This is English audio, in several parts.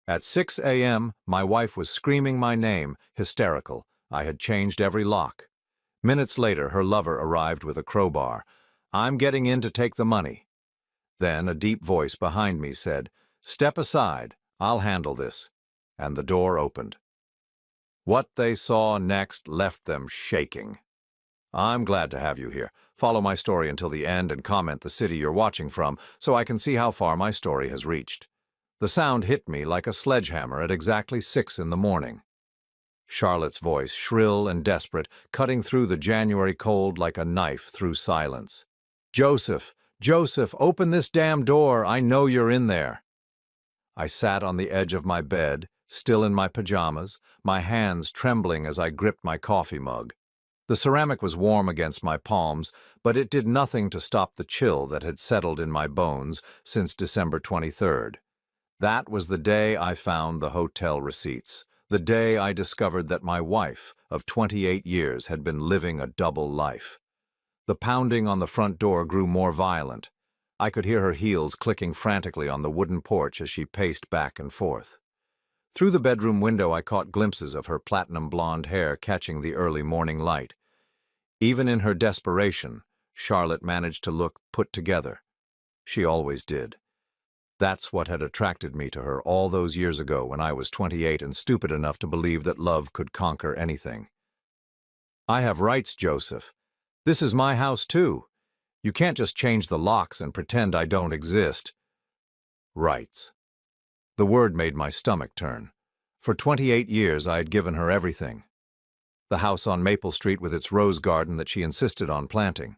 At 6 a.m., my wife was screaming my name, hysterical. I had changed every lock. Minutes later, her lover arrived with a crowbar. "I'm getting in to take the money." Then a deep voice behind me said, "Step aside, I'll handle this." And the door opened. What they saw next left them shaking. I'm glad to have you here. Follow my story until the end and comment the city you're watching from so I can see how far my story has reached. The sound hit me like a sledgehammer at exactly 6 in the morning. Charlotte's voice, shrill and desperate, cutting through the January cold like a knife through silence. "Joseph! Joseph, open this damn door! I know you're in there!" I sat on the edge of my bed, still in my pajamas, my hands trembling as I gripped my coffee mug. The ceramic was warm against my palms, but it did nothing to stop the chill that had settled in my bones since December 23rd. That was the day I found the hotel receipts, the day I discovered that my wife of 28 years had been living a double life. The pounding on the front door grew more violent. I could hear her heels clicking frantically on the wooden porch as she paced back and forth. Through the bedroom window I caught glimpses of her platinum blonde hair catching the early morning light. Even in her desperation, Charlotte managed to look put together. She always did. That's what had attracted me to her all those years ago when I was 28 and stupid enough to believe that love could conquer anything. "I have rights, Joseph. This is my house too. You can't just change the locks and pretend I don't exist." Rights. The word made my stomach turn. For 28 years I had given her everything. The house on Maple Street with its rose garden that she insisted on planting.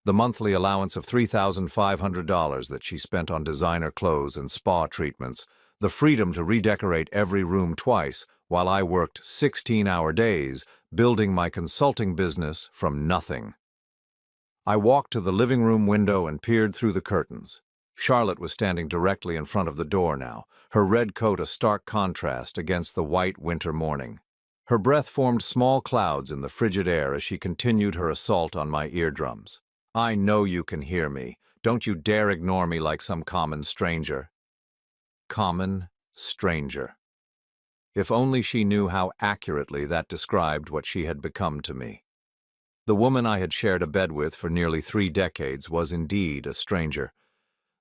The monthly allowance of $3,500 that she spent on designer clothes and spa treatments, the freedom to redecorate every room twice while I worked 16-hour days building my consulting business from nothing. I walked to the living room window and peered through the curtains. Charlotte was standing directly in front of the door now, her red coat a stark contrast against the white winter morning. Her breath formed small clouds in the frigid air as she continued her assault on my eardrums. "I know you can hear me. Don't you dare ignore me like some common stranger." Common stranger. If only she knew how accurately that described what she had become to me. The woman I had shared a bed with for nearly 3 decades was indeed a stranger.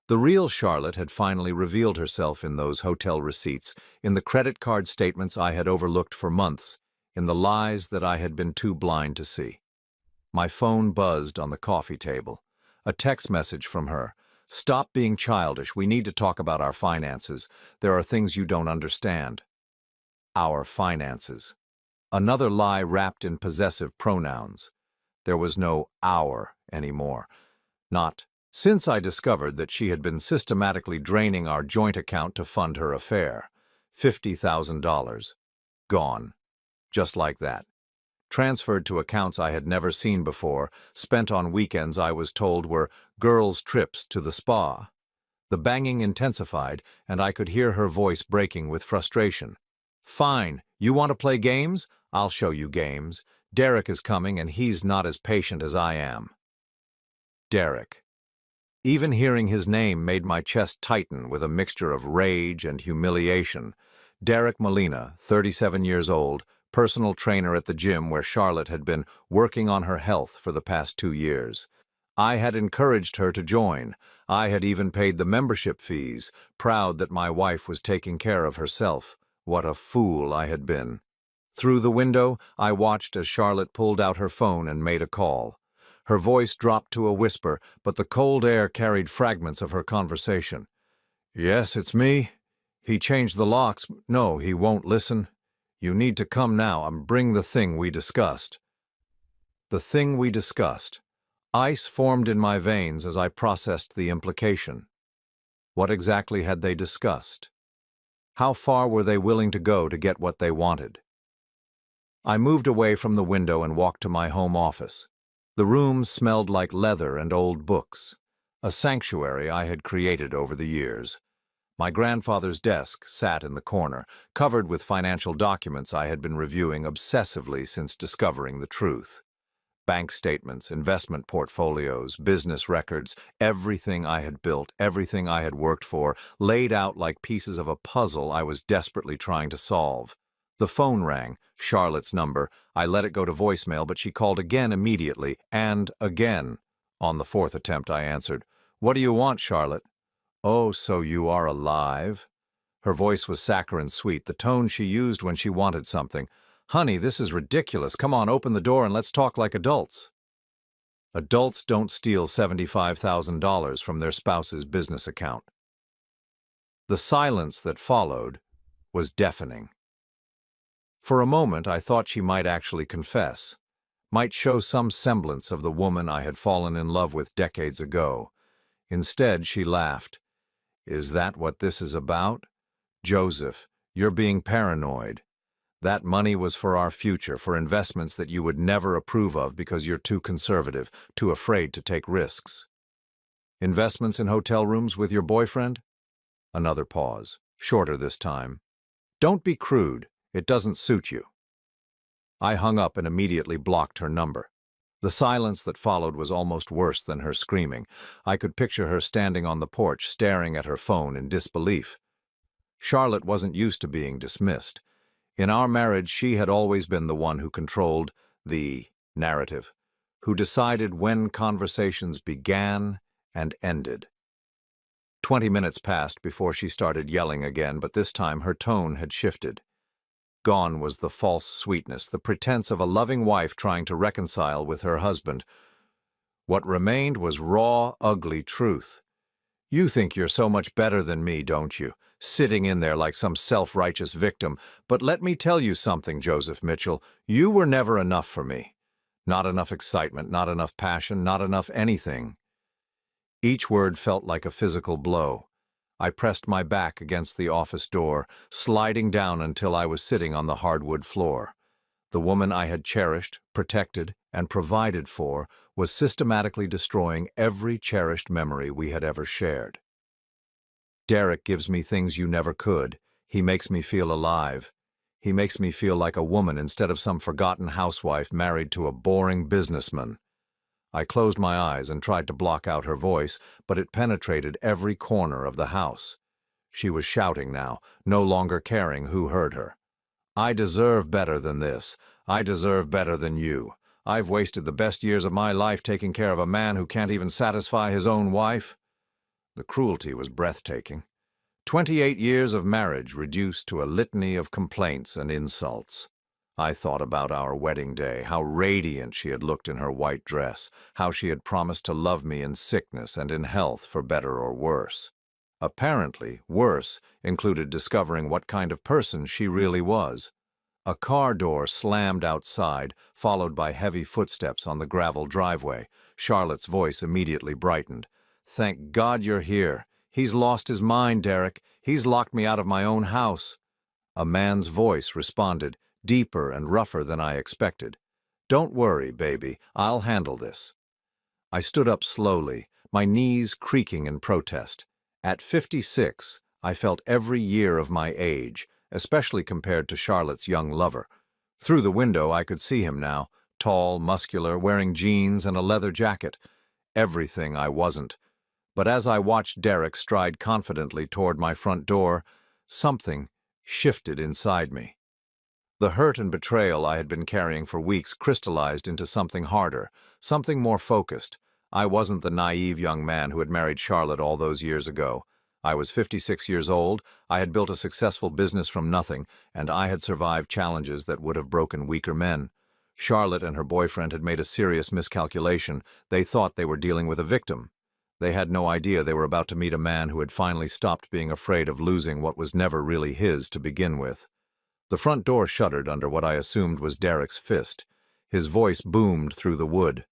The real Charlotte had finally revealed herself in those hotel receipts, in the credit card statements I had overlooked for months, in the lies that I had been too blind to see. My phone buzzed on the coffee table. A text message from her. "Stop being childish. We need to talk about our finances. There are things you don't understand." Our finances. Another lie wrapped in possessive pronouns. There was no "our" anymore. Not since I discovered that she had been systematically draining our joint account to fund her affair. $50,000. Gone. Just like that. Transferred to accounts I had never seen before, spent on weekends I was told were girls' trips to the spa. The banging intensified, and I could hear her voice breaking with frustration. "Fine, you want to play games? I'll show you games. Derek is coming and he's not as patient as I am." Derek. Even hearing his name made my chest tighten with a mixture of rage and humiliation. Derek Molina, 37 years old, personal trainer at the gym where Charlotte had been working on her health for the past 2 years. I had encouraged her to join. I had even paid the membership fees, proud that my wife was taking care of herself. What a fool I had been. Through the window, I watched as Charlotte pulled out her phone and made a call. Her voice dropped to a whisper, but the cold air carried fragments of her conversation. "Yes, it's me. He changed the locks. No, he won't listen. You need to come now and bring the thing we discussed." The thing we discussed. Ice formed in my veins as I processed the implication. What exactly had they discussed? How far were they willing to go to get what they wanted? I moved away from the window and walked to my home office. The room smelled like leather and old books, a sanctuary I had created over the years. My grandfather's desk sat in the corner, covered with financial documents I had been reviewing obsessively since discovering the truth. Bank statements, investment portfolios, business records, everything I had built, everything I had worked for, laid out like pieces of a puzzle I was desperately trying to solve. The phone rang, Charlotte's number. I let it go to voicemail, but she called again immediately, and again. On the fourth attempt, I answered. "What do you want, Charlotte?" "Oh, so you are alive?" Her voice was saccharine sweet, the tone she used when she wanted something. "Honey, this is ridiculous. Come on, open the door and let's talk like adults." Adults don't steal $75,000 from their spouse's business account. The silence that followed was deafening. For a moment, I thought she might actually confess, might show some semblance of the woman I had fallen in love with decades ago. Instead, she laughed. "Is that what this is about? Joseph, you're being paranoid. That money was for our future, for investments that you would never approve of because you're too conservative, too afraid to take risks." "Investments in hotel rooms with your boyfriend?" Another pause, shorter this time. "Don't be crude. It doesn't suit you." I hung up and immediately blocked her number. The silence that followed was almost worse than her screaming. I could picture her standing on the porch, staring at her phone in disbelief. Charlotte wasn't used to being dismissed. In our marriage, she had always been the one who controlled the narrative, who decided when conversations began and ended. 20 minutes passed before she started yelling again, but this time her tone had shifted. Gone was the false sweetness, the pretense of a loving wife trying to reconcile with her husband. What remained was raw, ugly truth. "You think you're so much better than me, don't you? Sitting in there like some self-righteous victim. But let me tell you something, Joseph Mitchell. You were never enough for me. Not enough excitement, not enough passion, not enough anything." Each word felt like a physical blow. I pressed my back against the office door, sliding down until I was sitting on the hardwood floor. The woman I had cherished, protected, and provided for was systematically destroying every cherished memory we had ever shared. "Derek gives me things you never could. He makes me feel alive. He makes me feel like a woman instead of some forgotten housewife married to a boring businessman." I closed my eyes and tried to block out her voice, but it penetrated every corner of the house. She was shouting now, no longer caring who heard her. "I deserve better than this. I deserve better than you. I've wasted the best years of my life taking care of a man who can't even satisfy his own wife." The cruelty was breathtaking. 28 years of marriage reduced to a litany of complaints and insults. I thought about our wedding day, how radiant she had looked in her white dress, how she had promised to love me in sickness and in health, for better or worse. Apparently, worse included discovering what kind of person she really was. A car door slammed outside, followed by heavy footsteps on the gravel driveway. Charlotte's voice immediately brightened. "Thank God you're here. He's lost his mind, Derek. He's locked me out of my own house." A man's voice responded, deeper and rougher than I expected. "Don't worry, baby. I'll handle this." I stood up slowly, my knees creaking in protest. At 56, I felt every year of my age, especially compared to Charlotte's young lover. Through the window, I could see him now, tall, muscular, wearing jeans and a leather jacket. Everything I wasn't. But as I watched Derek stride confidently toward my front door, something shifted inside me. The hurt and betrayal I had been carrying for weeks crystallized into something harder, something more focused. I wasn't the naive young man who had married Charlotte all those years ago. I was 56 years old, I had built a successful business from nothing, and I had survived challenges that would have broken weaker men. Charlotte and her boyfriend had made a serious miscalculation. They thought they were dealing with a victim. They had no idea they were about to meet a man who had finally stopped being afraid of losing what was never really his to begin with. The front door shuddered under what I assumed was Derek's fist. His voice boomed through the wood.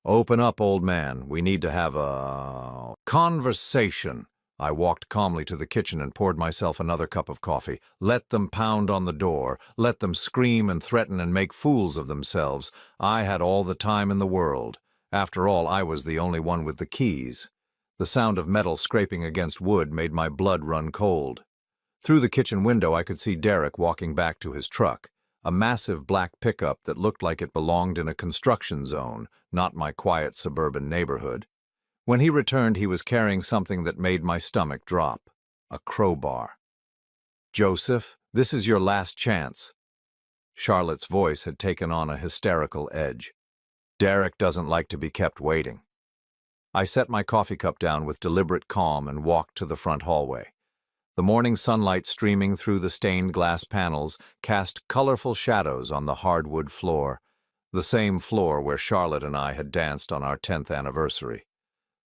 "Open up, old man. We need to have a conversation." I walked calmly to the kitchen and poured myself another cup of coffee. Let them pound on the door. Let them scream and threaten and make fools of themselves. I had all the time in the world. After all, I was the only one with the keys. The sound of metal scraping against wood made my blood run cold. Through the kitchen window, I could see Derek walking back to his truck. a massive black pickup that looked like it belonged in a construction zone, not my quiet suburban neighborhood. When he returned, he was carrying something that made my stomach drop. A crowbar. "Joseph, this is your last chance." Charlotte's voice had taken on a hysterical edge. "Derek doesn't like to be kept waiting." I set my coffee cup down with deliberate calm and walked to the front hallway. The morning sunlight streaming through the stained glass panels cast colorful shadows on the hardwood floor, the same floor where Charlotte and I had danced on our 10th anniversary.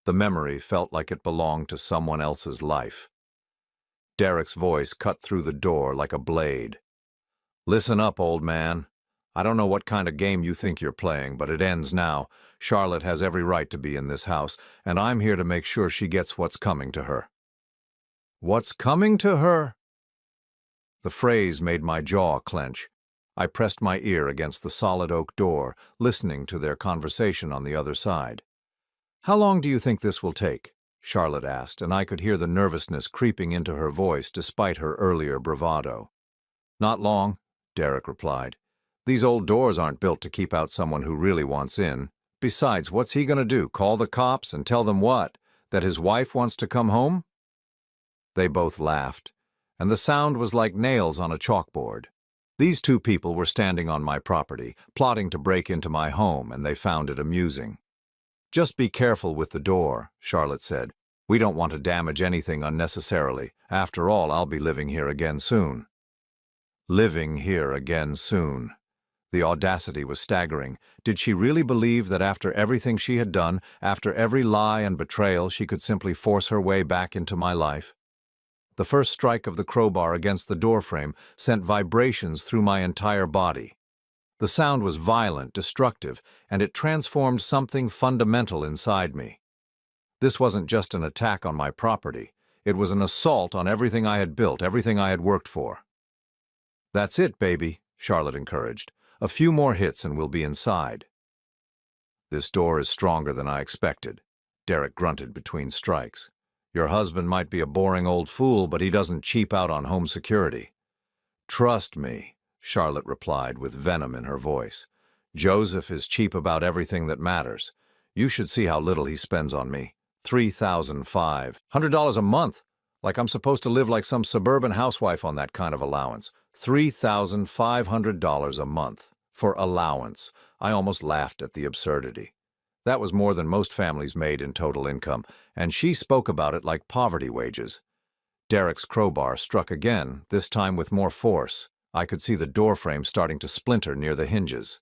The memory felt like it belonged to someone else's life. Derek's voice cut through the door like a blade. "Listen up, old man. I don't know what kind of game you think you're playing, but it ends now. Charlotte has every right to be in this house, and I'm here to make sure she gets what's coming to her." "What's coming to her?" The phrase made my jaw clench. I pressed my ear against the solid oak door, listening to their conversation on the other side. "How long do you think this will take?" Charlotte asked, and I could hear the nervousness creeping into her voice despite her earlier bravado. "Not long," Derek replied. "These old doors aren't built to keep out someone who really wants in. Besides, what's he gonna do, call the cops and tell them what? That his wife wants to come home?" They both laughed, and the sound was like nails on a chalkboard. These two people were standing on my property, plotting to break into my home, and they found it amusing. "Just be careful with the door," Charlotte said. "We don't want to damage anything unnecessarily. After all, I'll be living here again soon." Living here again soon. The audacity was staggering. Did she really believe that after everything she had done, after every lie and betrayal, she could simply force her way back into my life? The first strike of the crowbar against the doorframe sent vibrations through my entire body. The sound was violent, destructive, and it transformed something fundamental inside me. This wasn't just an attack on my property. It was an assault on everything I had built, everything I had worked for. "That's it, baby," Charlotte encouraged. "A few more hits and we'll be inside." "This door is stronger than I expected," Derek grunted between strikes. "Your husband might be a boring old fool, but he doesn't cheap out on home security." "Trust me," Charlotte replied with venom in her voice. "Joseph is cheap about everything that matters. You should see how little he spends on me. $3,500 a month. Like I'm supposed to live like some suburban housewife on that kind of allowance. $3,500 a month. For allowance. I almost laughed at the absurdity. That was more than most families made in total income, and she spoke about it like poverty wages. Derek's crowbar struck again, this time with more force. I could see the doorframe starting to splinter near the hinges.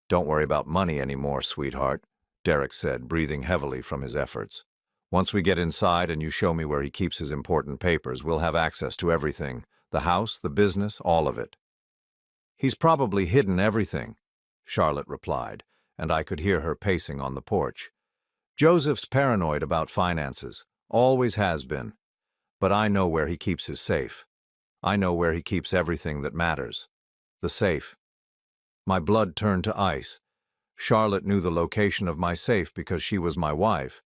"Don't worry about money anymore, sweetheart," Derek said, breathing heavily from his efforts. "Once we get inside and you show me where he keeps his important papers, we'll have access to everything. The house, the business, all of it." "He's probably hidden everything," Charlotte replied, and I could hear her pacing on the porch. "Joseph's paranoid about finances. Always has been. But I know where he keeps his safe. I know where he keeps everything that matters. The safe." My blood turned to ice. Charlotte knew the location of my safe because she was my wife,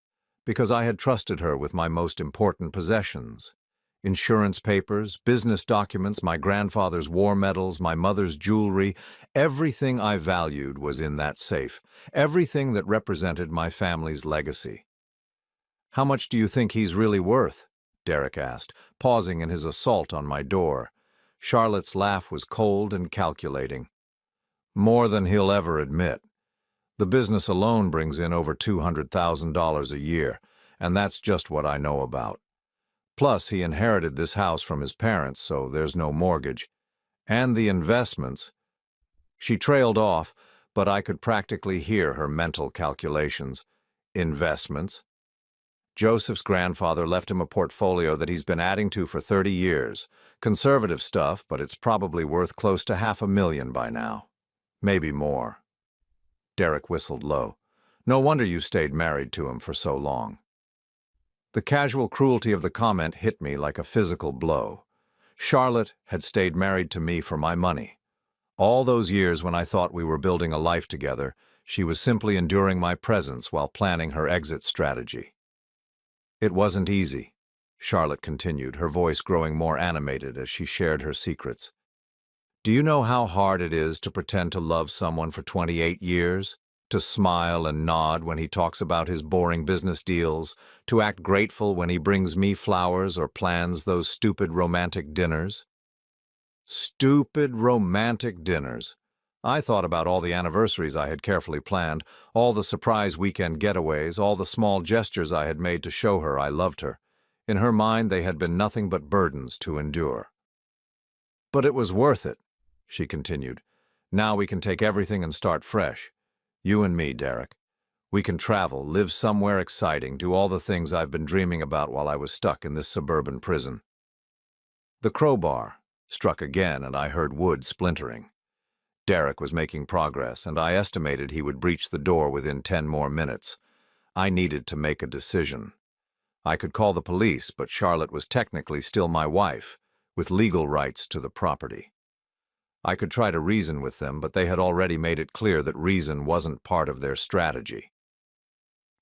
because I had trusted her with my most important possessions. Insurance papers, business documents, my grandfather's war medals, my mother's jewelry, everything I valued was in that safe, everything that represented my family's legacy. "How much do you think he's really worth?" Derek asked, pausing in his assault on my door. Charlotte's laugh was cold and calculating. "More than he'll ever admit. The business alone brings in over $200,000 a year, and that's just what I know about. Plus, he inherited this house from his parents, so there's no mortgage. And the investments." She trailed off, but I could practically hear her mental calculations. "Investments? Joseph's grandfather left him a portfolio that he's been adding to for 30 years. Conservative stuff, but it's probably worth close to $500,000 by now. Maybe more." Derek whistled low. "No wonder you stayed married to him for so long." The casual cruelty of the comment hit me like a physical blow. Charlotte had stayed married to me for my money. All those years when I thought we were building a life together, she was simply enduring my presence while planning her exit strategy. "It wasn't easy," Charlotte continued, her voice growing more animated as she shared her secrets. Do you know how hard it is to pretend to love someone for 28 years? To smile and nod when he talks about his boring business deals, to act grateful when he brings me flowers or plans those stupid romantic dinners? Stupid romantic dinners. I thought about all the anniversaries I had carefully planned, all the surprise weekend getaways, all the small gestures I had made to show her I loved her. In her mind, they had been nothing but burdens to endure. But it was worth it, she continued. Now we can take everything and start fresh. You and me, Derek. We can travel, live somewhere exciting, do all the things I've been dreaming about while I was stuck in this suburban prison. The crowbar struck again, and I heard wood splintering. Derek was making progress, and I estimated he would breach the door within 10 more minutes. I needed to make a decision. I could call the police, but Charlotte was technically still my wife, with legal rights to the property. I could try to reason with them, but they had already made it clear that reason wasn't part of their strategy.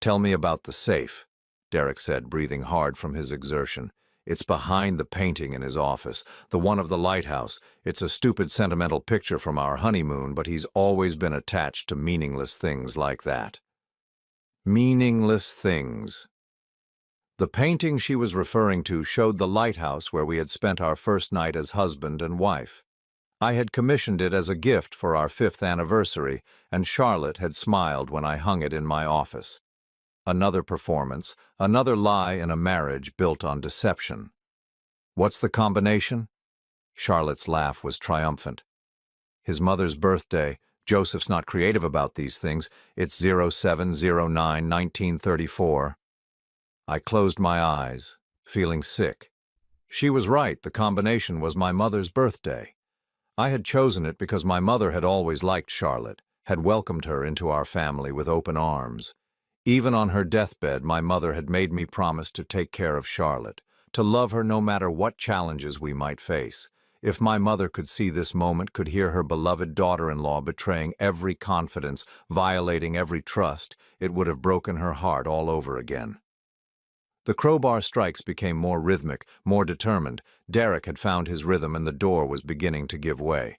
"Tell me about the safe," Derek said, breathing hard from his exertion. "It's behind the painting in his office, the one of the lighthouse. It's a stupid sentimental picture from our honeymoon, but he's always been attached to meaningless things like that." Meaningless things. The painting she was referring to showed the lighthouse where we had spent our first night as husband and wife. I had commissioned it as a gift for our 5th anniversary, and Charlotte had smiled when I hung it in my office. Another performance, another lie in a marriage built on deception. "What's the combination?" Charlotte's laugh was triumphant. "His mother's birthday. Joseph's not creative about these things. It's 07/09/1934. I closed my eyes, feeling sick. She was right, the combination was my mother's birthday. I had chosen it because my mother had always liked Charlotte, had welcomed her into our family with open arms. Even on her deathbed, my mother had made me promise to take care of Charlotte, to love her no matter what challenges we might face. If my mother could see this moment, could hear her beloved daughter-in-law betraying every confidence, violating every trust, it would have broken her heart all over again. The crowbar strikes became more rhythmic, more determined. Derek had found his rhythm and the door was beginning to give way.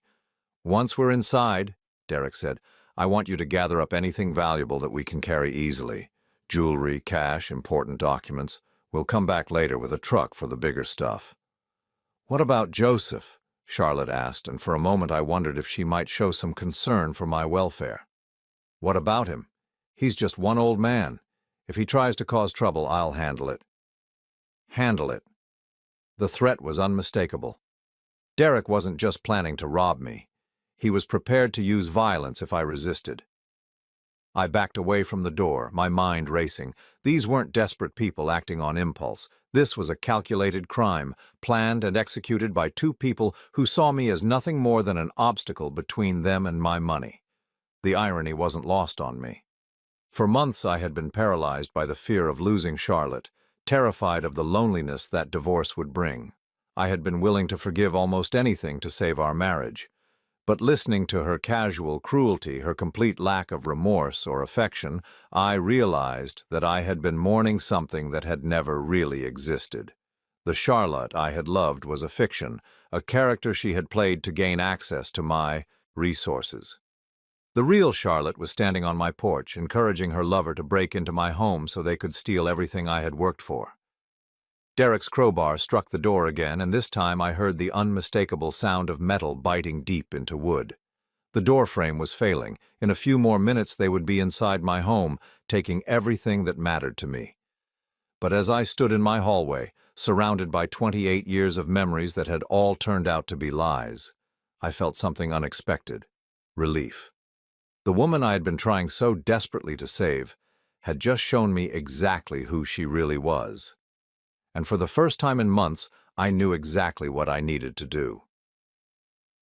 "Once we're inside," Derek said, "I want you to gather up anything valuable that we can carry easily. Jewelry, cash, important documents. We'll come back later with a truck for the bigger stuff." "What about Joseph?" Charlotte asked, and for a moment I wondered if she might show some concern for my welfare. "What about him? He's just one old man. If he tries to cause trouble, I'll handle it." Handle it. The threat was unmistakable. Derek wasn't just planning to rob me. He was prepared to use violence if I resisted. I backed away from the door, my mind racing. These weren't desperate people acting on impulse. This was a calculated crime, planned and executed by 2 people who saw me as nothing more than an obstacle between them and my money. The irony wasn't lost on me. For months I had been paralyzed by the fear of losing Charlotte, terrified of the loneliness that divorce would bring. I had been willing to forgive almost anything to save our marriage. But listening to her casual cruelty, her complete lack of remorse or affection, I realized that I had been mourning something that had never really existed. The Charlotte I had loved was a fiction, a character she had played to gain access to my resources. The real Charlotte was standing on my porch, encouraging her lover to break into my home so they could steal everything I had worked for. Derek's crowbar struck the door again, and this time I heard the unmistakable sound of metal biting deep into wood. The door frame was failing. In a few more minutes they would be inside my home, taking everything that mattered to me. But as I stood in my hallway, surrounded by 28 years of memories that had all turned out to be lies, I felt something unexpected: relief. The woman I had been trying so desperately to save had just shown me exactly who she really was. And for the first time in months, I knew exactly what I needed to do.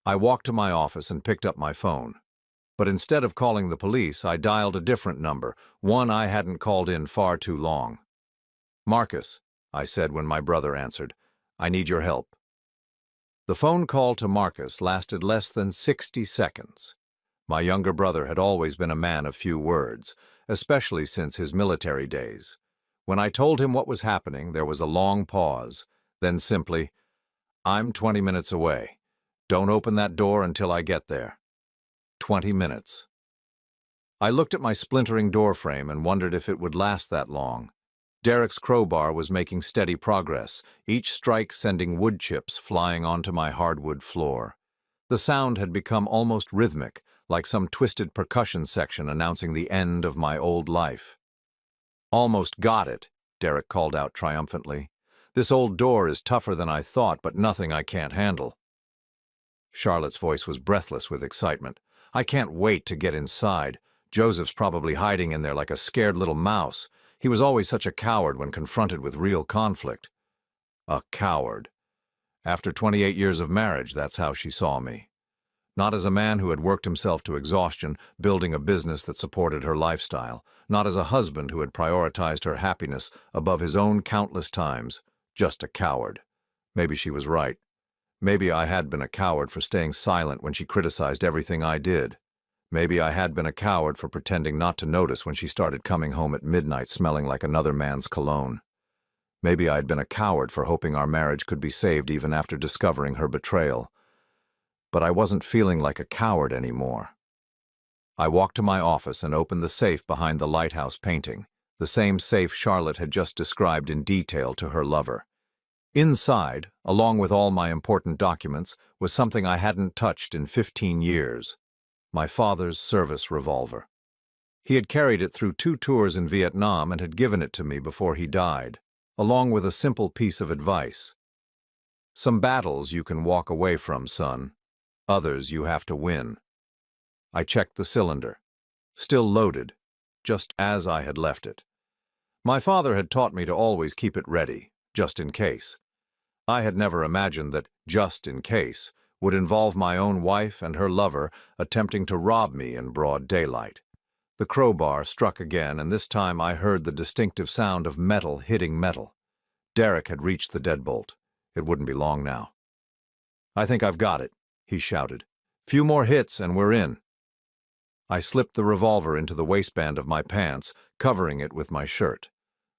I walked to my office and picked up my phone. But instead of calling the police, I dialed a different number, one I hadn't called in far too long. "Marcus," I said when my brother answered, "I need your help." The phone call to Marcus lasted less than 60 seconds. My younger brother had always been a man of few words, especially since his military days. When I told him what was happening, there was a long pause, then simply, "I'm 20 minutes away. Don't open that door until I get there. 20 minutes. I looked at my splintering doorframe and wondered if it would last that long. Derek's crowbar was making steady progress, each strike sending wood chips flying onto my hardwood floor. The sound had become almost rhythmic, like some twisted percussion section announcing the end of my old life. "Almost got it," Derek called out triumphantly. "This old door is tougher than I thought, but nothing I can't handle." Charlotte's voice was breathless with excitement. "I can't wait to get inside. Joseph's probably hiding in there like a scared little mouse. He was always such a coward when confronted with real conflict." A coward. After 28 years of marriage, that's how she saw me. Not as a man who had worked himself to exhaustion, building a business that supported her lifestyle. Not as a husband who had prioritized her happiness above his own countless times. Just a coward. Maybe she was right. Maybe I had been a coward for staying silent when she criticized everything I did. Maybe I had been a coward for pretending not to notice when she started coming home at midnight smelling like another man's cologne. Maybe I had been a coward for hoping our marriage could be saved even after discovering her betrayal. But I wasn't feeling like a coward anymore. I walked to my office and opened the safe behind the lighthouse painting, the same safe Charlotte had just described in detail to her lover. Inside, along with all my important documents, was something I hadn't touched in 15 years. My father's service revolver. He had carried it through 2 tours in Vietnam and had given it to me before he died, along with a simple piece of advice. "Some battles you can walk away from, son. Others you have to win." I checked the cylinder. Still loaded, just as I had left it. My father had taught me to always keep it ready, just in case. I had never imagined that "just in case" would involve my own wife and her lover attempting to rob me in broad daylight. The crowbar struck again, and this time I heard the distinctive sound of metal hitting metal. Derek had reached the deadbolt. It wouldn't be long now. "I think I've got it," he shouted. "Few more hits and we're in." I slipped the revolver into the waistband of my pants, covering it with my shirt.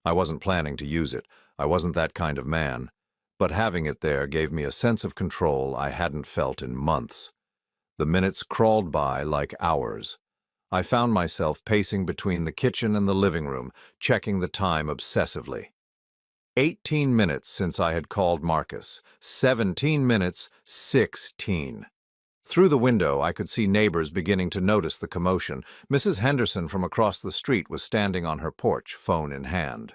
I wasn't planning to use it. I wasn't that kind of man. But having it there gave me a sense of control I hadn't felt in months. The minutes crawled by like hours. I found myself pacing between the kitchen and the living room, checking the time obsessively. 18 minutes since I had called Marcus. 17 minutes, 16. Through the window, I could see neighbors beginning to notice the commotion. Mrs. Henderson from across the street was standing on her porch, phone in hand.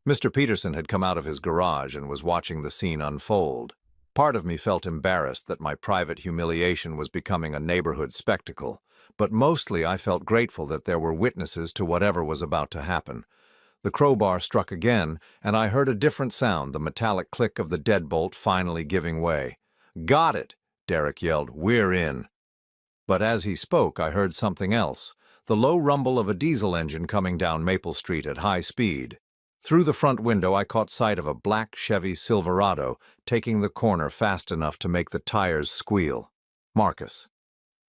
Mr. Peterson had come out of his garage and was watching the scene unfold. Part of me felt embarrassed that my private humiliation was becoming a neighborhood spectacle, but mostly I felt grateful that there were witnesses to whatever was about to happen. The crowbar struck again, and I heard a different sound, the metallic click of the deadbolt finally giving way. "Got it!" Derek yelled. "We're in." But as he spoke, I heard something else, the low rumble of a diesel engine coming down Maple Street at high speed. Through the front window, I caught sight of a black Chevy Silverado taking the corner fast enough to make the tires squeal. Marcus.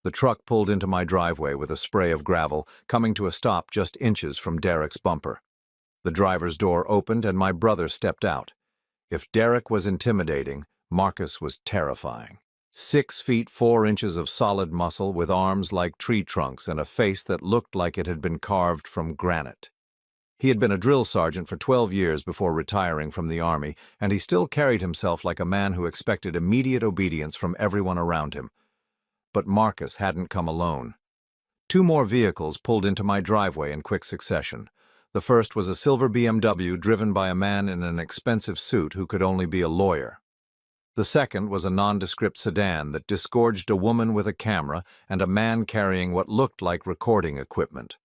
The truck pulled into my driveway with a spray of gravel, coming to a stop just inches from Derek's bumper. The driver's door opened and my brother stepped out. If Derek was intimidating, Marcus was terrifying. 6 feet 4 inches of solid muscle with arms like tree trunks and a face that looked like it had been carved from granite. He had been a drill sergeant for 12 years before retiring from the Army, and he still carried himself like a man who expected immediate obedience from everyone around him. But Marcus hadn't come alone. 2 more vehicles pulled into my driveway in quick succession. The first was a silver BMW driven by a man in an expensive suit who could only be a lawyer. The second was a nondescript sedan that disgorged a woman with a camera and a man carrying what looked like recording equipment.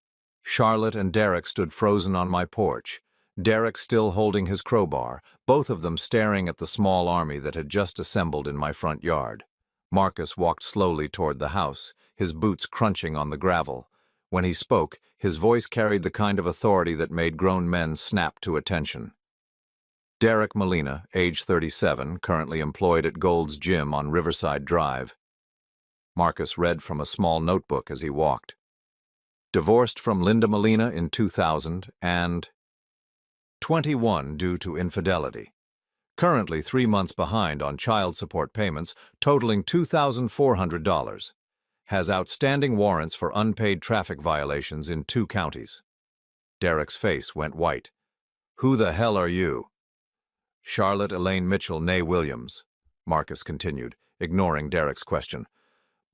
Charlotte and Derek stood frozen on my porch, Derek still holding his crowbar, both of them staring at the small army that had just assembled in my front yard. Marcus walked slowly toward the house, his boots crunching on the gravel. When he spoke, his voice carried the kind of authority that made grown men snap to attention. Derek Molina, age 37, currently employed at Gold's Gym on Riverside Drive. Marcus read from a small notebook as he walked. Divorced from Linda Molina in 2000 and 21 due to infidelity. Currently 3 months behind on child support payments totaling $2,400. Has outstanding warrants for unpaid traffic violations in 2 counties. Derek's face went white. Who the hell are you? Charlotte Elaine Mitchell, née Williams, Marcus continued, ignoring Derek's question.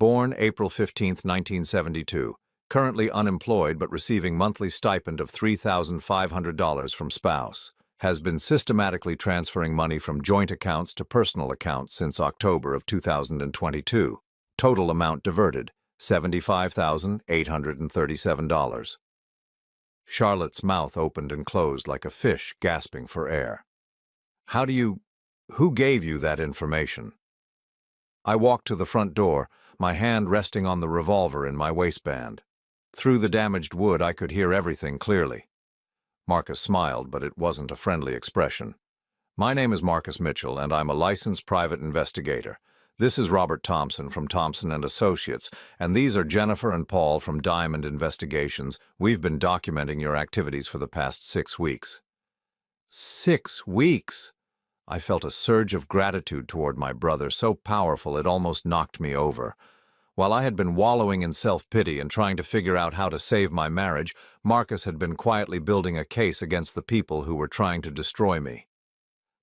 Born April 15, 1972. Currently unemployed but receiving monthly stipend of $3,500 from spouse. Has been systematically transferring money from joint accounts to personal accounts since October of 2022. Total amount diverted, $75,837. Charlotte's mouth opened and closed like a fish gasping for air. Who gave you that information? I walked to the front door, my hand resting on the revolver in my waistband. Through the damaged wood, I could hear everything clearly. Marcus smiled, but it wasn't a friendly expression. My name is Marcus Mitchell, and I'm a licensed private investigator. This is Robert Thompson from Thompson & Associates, and these are Jennifer and Paul from Diamond Investigations. We've been documenting your activities for the past 6 weeks. 6 weeks? I felt a surge of gratitude toward my brother, so powerful it almost knocked me over. While I had been wallowing in self-pity and trying to figure out how to save my marriage, Marcus had been quietly building a case against the people who were trying to destroy me.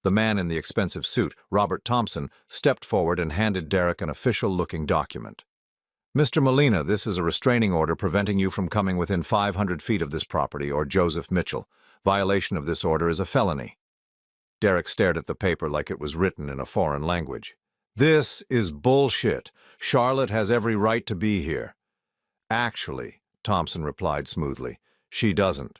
The man in the expensive suit, Robert Thompson, stepped forward and handed Derek an official-looking document. Mr. Molina, this is a restraining order preventing you from coming within 500 feet of this property or Joseph Mitchell. Violation of this order is a felony. Derek stared at the paper like it was written in a foreign language. This is bullshit. Charlotte has every right to be here. Actually, Thompson replied smoothly, she doesn't.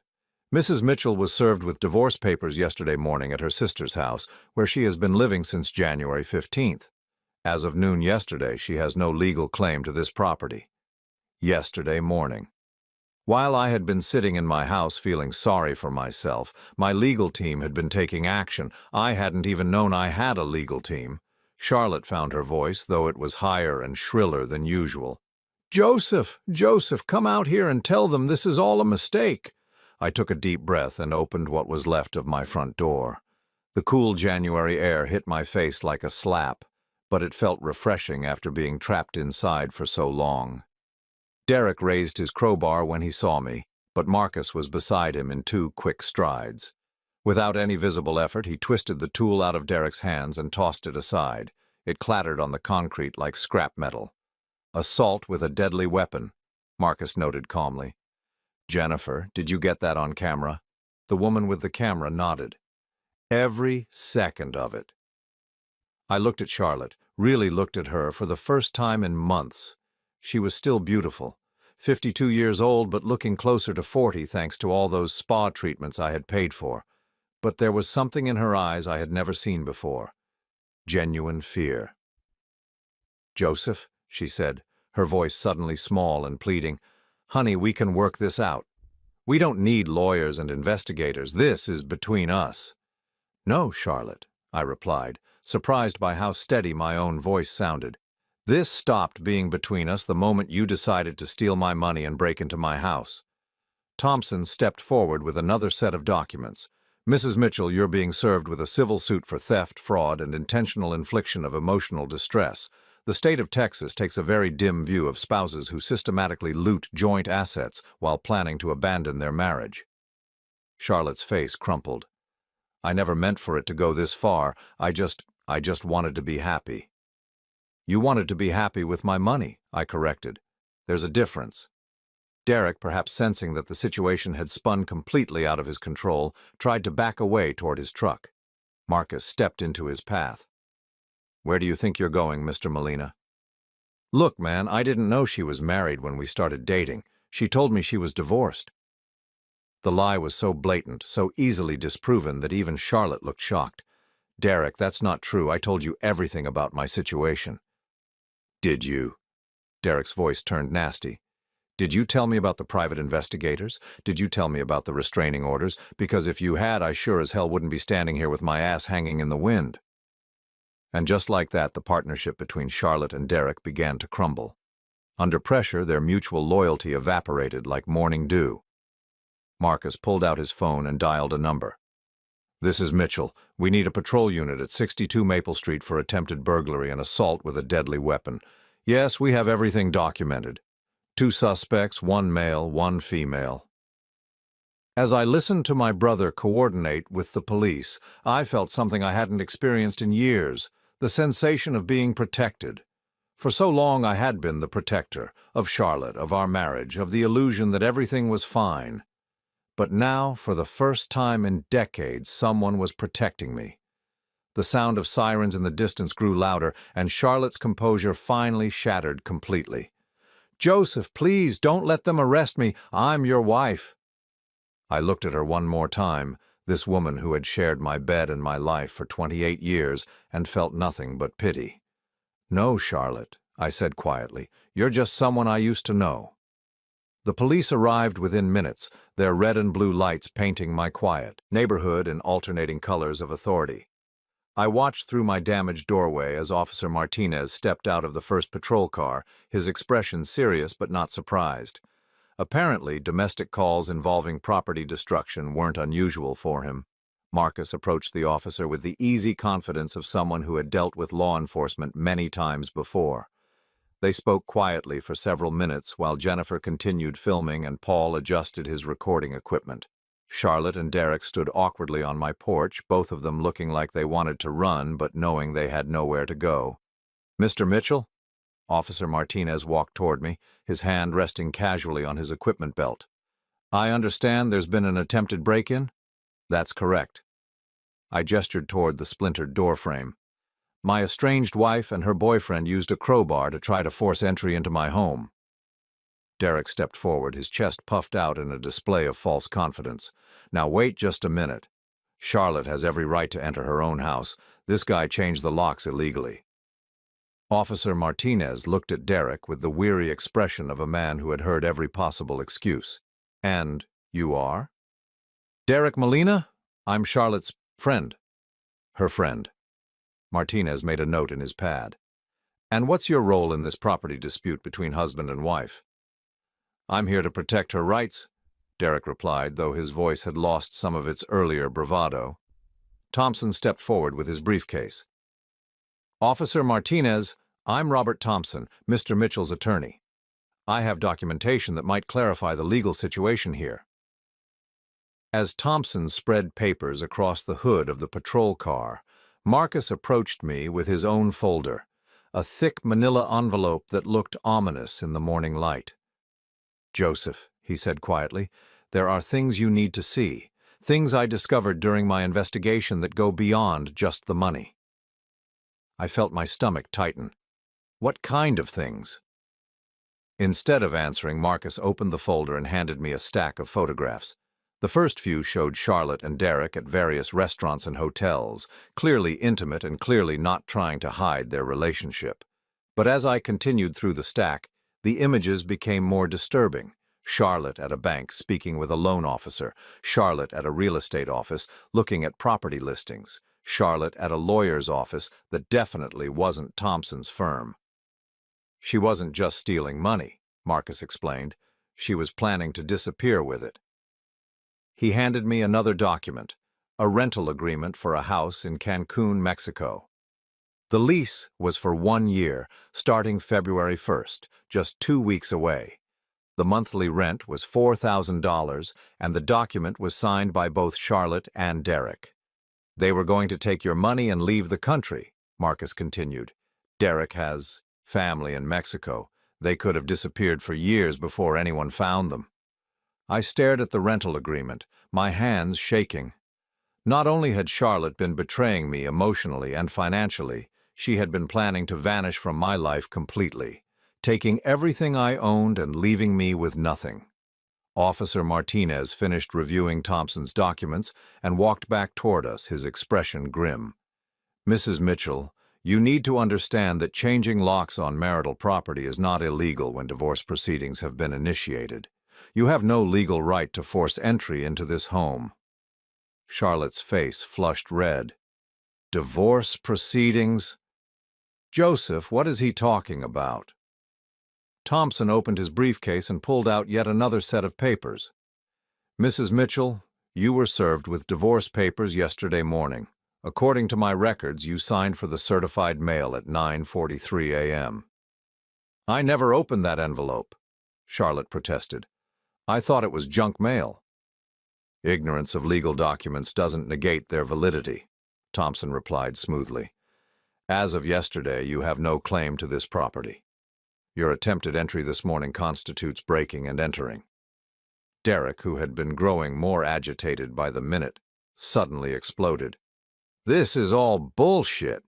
Mrs. Mitchell was served with divorce papers yesterday morning at her sister's house, where she has been living since January 15th. As of noon yesterday, she has no legal claim to this property. Yesterday morning. While I had been sitting in my house feeling sorry for myself, my legal team had been taking action. I hadn't even known I had a legal team. Charlotte found her voice, though it was higher and shriller than usual. Joseph, come out here and tell them this is all a mistake. I took a deep breath and opened what was left of my front door. The cool January air hit my face like a slap, but it felt refreshing after being trapped inside for so long. Derek raised his crowbar when he saw me, but Marcus was beside him in 2 quick strides. Without any visible effort, he twisted the tool out of Derek's hands and tossed it aside. It clattered on the concrete like scrap metal. Assault with a deadly weapon, Marcus noted calmly. Jennifer, did you get that on camera? The woman with the camera nodded. Every second of it. I looked at Charlotte, really looked at her for the first time in months. She was still beautiful, 52 years old but looking closer to 40 thanks to all those spa treatments I had paid for. But there was something in her eyes I had never seen before. Genuine fear. Joseph, she said, her voice suddenly small and pleading, honey, we can work this out. We don't need lawyers and investigators. This is between us. No, Charlotte, I replied, surprised by how steady my own voice sounded. This stopped being between us the moment you decided to steal my money and break into my house. Thompson stepped forward with another set of documents. Mrs. Mitchell, you're being served with a civil suit for theft, fraud, and intentional infliction of emotional distress. The state of Texas takes a very dim view of spouses who systematically loot joint assets while planning to abandon their marriage. Charlotte's face crumpled. I never meant for it to go this far. I just wanted to be happy. You wanted to be happy with my money, I corrected. There's a difference. Derek, perhaps sensing that the situation had spun completely out of his control, tried to back away toward his truck. Marcus stepped into his path. Where do you think you're going, Mr. Molina? Look, man, I didn't know she was married when we started dating. She told me she was divorced. The lie was so blatant, so easily disproven that even Charlotte looked shocked. Derek, that's not true. I told you everything about my situation. Did you? Derek's voice turned nasty. Did you tell me about the private investigators? Did you tell me about the restraining orders? Because if you had, I sure as hell wouldn't be standing here with my ass hanging in the wind. And just like that, the partnership between Charlotte and Derek began to crumble. Under pressure, their mutual loyalty evaporated like morning dew. Marcus pulled out his phone and dialed a number. This is Mitchell. We need a patrol unit at 62 Maple Street for attempted burglary and assault with a deadly weapon. Yes, we have everything documented. 2 suspects, 1 male, 1 female. As I listened to my brother coordinate with the police, I felt something I hadn't experienced in years, the sensation of being protected. For so long I had been the protector of Charlotte, of our marriage, of the illusion that everything was fine. But now, for the first time in decades, someone was protecting me. The sound of sirens in the distance grew louder, and Charlotte's composure finally shattered completely. "Joseph, please, don't let them arrest me. I'm your wife." I looked at her one more time, this woman who had shared my bed and my life for 28 years, and felt nothing but pity. "No, Charlotte," I said quietly. "You're just someone I used to know." The police arrived within minutes, their red and blue lights painting my quiet neighborhood in alternating colors of authority. I watched through my damaged doorway as Officer Martinez stepped out of the first patrol car, his expression serious but not surprised. Apparently, domestic calls involving property destruction weren't unusual for him. Marcus approached the officer with the easy confidence of someone who had dealt with law enforcement many times before. They spoke quietly for several minutes while Jennifer continued filming and Paul adjusted his recording equipment. Charlotte and Derek stood awkwardly on my porch, both of them looking like they wanted to run but knowing they had nowhere to go. "Mr. Mitchell?" Officer Martinez walked toward me, his hand resting casually on his equipment belt. "I understand there's been an attempted break-in?" "That's correct." I gestured toward the splintered doorframe. "My estranged wife and her boyfriend used a crowbar to try to force entry into my home." Derek stepped forward, his chest puffed out in a display of false confidence. "Now wait just a minute. Charlotte has every right to enter her own house. This guy changed the locks illegally." Officer Martinez looked at Derek with the weary expression of a man who had heard every possible excuse. "And you are?" "Derek Molina? I'm Charlotte's friend." "Her friend." Martinez made a note in his pad. "And what's your role in this property dispute between husband and wife?" "I'm here to protect her rights," Derek replied, though his voice had lost some of its earlier bravado. Thompson stepped forward with his briefcase. "Officer Martinez, I'm Robert Thompson, Mr. Mitchell's attorney. I have documentation that might clarify the legal situation here." As Thompson spread papers across the hood of the patrol car, Marcus approached me with his own folder, a thick manila envelope that looked ominous in the morning light. "Joseph," he said quietly, "there are things you need to see, things I discovered during my investigation that go beyond just the money." I felt my stomach tighten. "What kind of things?" Instead of answering, Marcus opened the folder and handed me a stack of photographs. The first few showed Charlotte and Derek at various restaurants and hotels, clearly intimate and clearly not trying to hide their relationship. But as I continued through the stack, the images became more disturbing. Charlotte at a bank speaking with a loan officer, Charlotte at a real estate office looking at property listings, Charlotte at a lawyer's office that definitely wasn't Thompson's firm. "She wasn't just stealing money," Marcus explained. "She was planning to disappear with it." He handed me another document, a rental agreement for a house in Cancun, Mexico. The lease was for 1 year, starting February 1st, just 2 weeks away. The monthly rent was $4,000, and the document was signed by both Charlotte and Derek. "They were going to take your money and leave the country," Marcus continued. "Derek has family in Mexico. They could have disappeared for years before anyone found them." I stared at the rental agreement, my hands shaking. Not only had Charlotte been betraying me emotionally and financially, she had been planning to vanish from my life completely, taking everything I owned and leaving me with nothing. Officer Martinez finished reviewing Thompson's documents and walked back toward us, his expression grim. "Mrs. Mitchell, you need to understand that changing locks on marital property is not illegal when divorce proceedings have been initiated. You have no legal right to force entry into this home." Charlotte's face flushed red. "Divorce proceedings? Joseph, what is he talking about?" Thompson opened his briefcase and pulled out yet another set of papers. "Mrs. Mitchell, You were served with divorce papers yesterday morning. According to my records, you signed for the certified mail at 9:43 a.m. I never opened that envelope, Charlotte protested. I thought it was junk mail. Ignorance of legal documents doesn't negate their validity, Thompson replied smoothly. As of yesterday, you have no claim to this property. Your attempted entry this morning constitutes breaking and entering. Derek, who had been growing more agitated by the minute, suddenly exploded. This is all bullshit.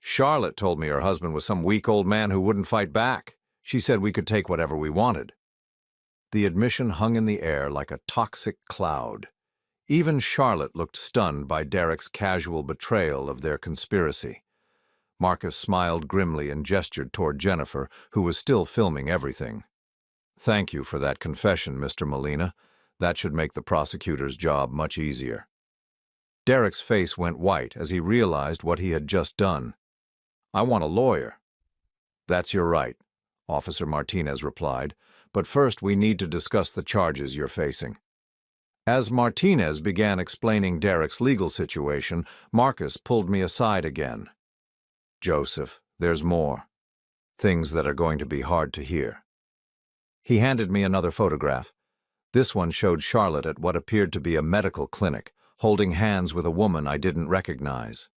Charlotte told me her husband was some weak old man who wouldn't fight back. She said we could take whatever we wanted. The admission hung in the air like a toxic cloud. Even Charlotte looked stunned by Derek's casual betrayal of their conspiracy. Marcus smiled grimly and gestured toward Jennifer, who was still filming everything. Thank you for that confession, Mr. Molina. That should make the prosecutor's job much easier. Derek's face went white as he realized what he had just done. I want a lawyer. That's your right, Officer Martinez replied, but first we need to discuss the charges you're facing. As Martinez began explaining Derek's legal situation, Marcus pulled me aside again. Joseph, there's more. Things that are going to be hard to hear. He handed me another photograph. This one showed Charlotte at what appeared to be a medical clinic, holding hands with a woman I didn't recognize.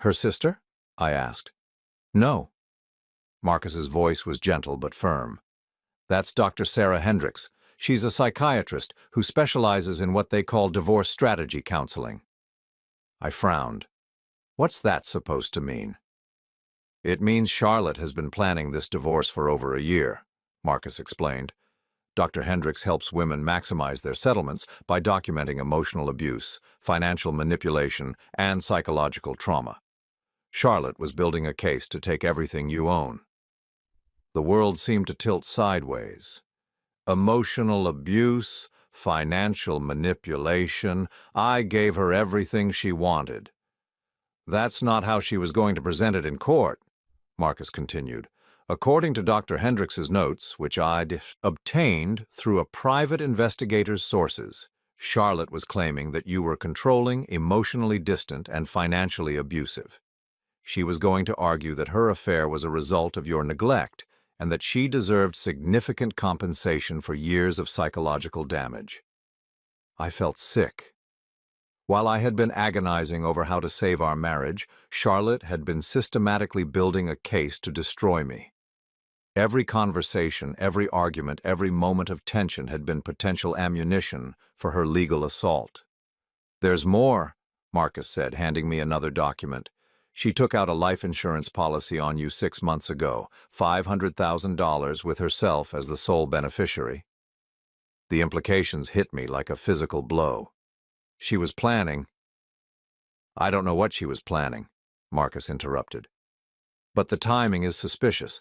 Her sister? I asked. No. Marcus's voice was gentle but firm. That's Dr. Sarah Hendricks. She's a psychiatrist who specializes in what they call divorce strategy counseling. I frowned. What's that supposed to mean? It means Charlotte has been planning this divorce for over a year, Marcus explained. Dr. Hendricks helps women maximize their settlements by documenting emotional abuse, financial manipulation, and psychological trauma. Charlotte was building a case to take everything you own. The world seemed to tilt sideways. Emotional abuse, financial manipulation. I gave her everything she wanted. That's not how she was going to present it in court, Marcus continued. According to Dr. Hendricks's notes, which I'd obtained through a private investigator's sources, Charlotte was claiming that you were controlling, emotionally distant, and financially abusive. She was going to argue that her affair was a result of your neglect and that she deserved significant compensation for years of psychological damage. I felt sick. While I had been agonizing over how to save our marriage, Charlotte had been systematically building a case to destroy me. Every conversation, every argument, every moment of tension had been potential ammunition for her legal assault. There's more, Marcus said, handing me another document. She took out a life insurance policy on you 6 months ago, $500,000 with herself as the sole beneficiary. The implications hit me like a physical blow. She was planning. I don't know what she was planning, Marcus interrupted. But the timing is suspicious.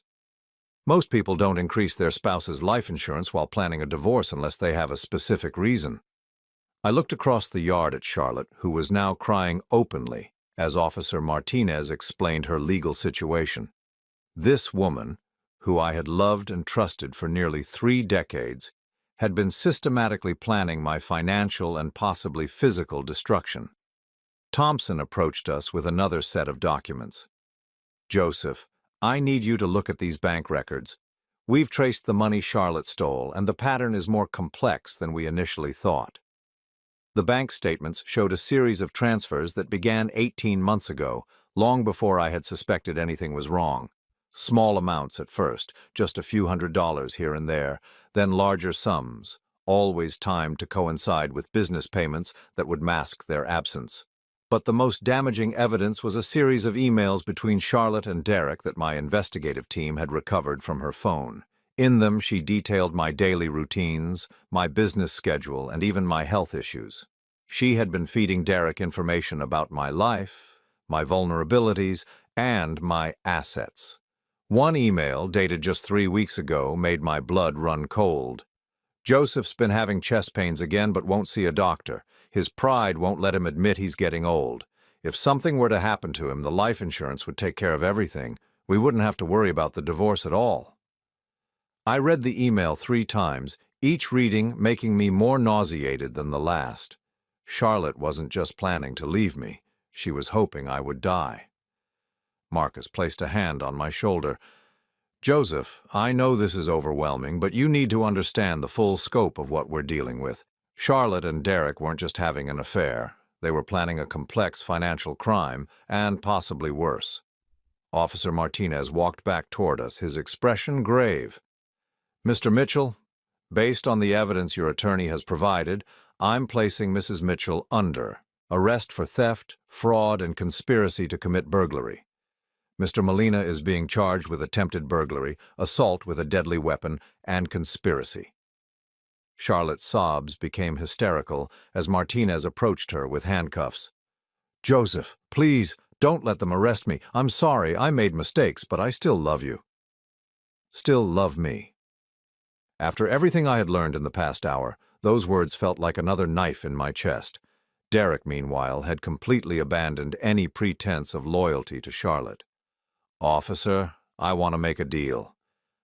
Most people don't increase their spouse's life insurance while planning a divorce unless they have a specific reason. I looked across the yard at Charlotte, who was now crying openly as Officer Martinez explained her legal situation. This woman, who I had loved and trusted for nearly 3 decades, had been systematically planning my financial and possibly physical destruction. Thompson approached us with another set of documents. Joseph, I need you to look at these bank records. We've traced the money Charlotte stole, and the pattern is more complex than we initially thought. The bank statements showed a series of transfers that began 18 months ago, long before I had suspected anything was wrong. Small amounts at first, just a few $100s here and there, then larger sums, always timed to coincide with business payments that would mask their absence. But the most damaging evidence was a series of emails between Charlotte and Derek that my investigative team had recovered from her phone. In them, she detailed my daily routines, my business schedule, and even my health issues. She had been feeding Derek information about my life, my vulnerabilities, and my assets. One email, dated just 3 weeks ago, made my blood run cold. Joseph's been having chest pains again but won't see a doctor. His pride won't let him admit he's getting old. If something were to happen to him, the life insurance would take care of everything. We wouldn't have to worry about the divorce at all. I read the email 3 times, each reading making me more nauseated than the last. Charlotte wasn't just planning to leave me. She was hoping I would die. Marcus placed a hand on my shoulder. Joseph, I know this is overwhelming, but you need to understand the full scope of what we're dealing with. Charlotte and Derek weren't just having an affair. They were planning a complex financial crime, and possibly worse. Officer Martinez walked back toward us, his expression grave. Mr. Mitchell, based on the evidence your attorney has provided, I'm placing Mrs. Mitchell under arrest for theft, fraud, and conspiracy to commit burglary. Mr. Molina is being charged with attempted burglary, assault with a deadly weapon, and conspiracy. Charlotte's sobs became hysterical as Martinez approached her with handcuffs. Joseph, please, don't let them arrest me. I'm sorry, I made mistakes, but I still love you. Still love me. After everything I had learned in the past hour, those words felt like another knife in my chest. Derek, meanwhile, had completely abandoned any pretense of loyalty to Charlotte. Officer, I want to make a deal.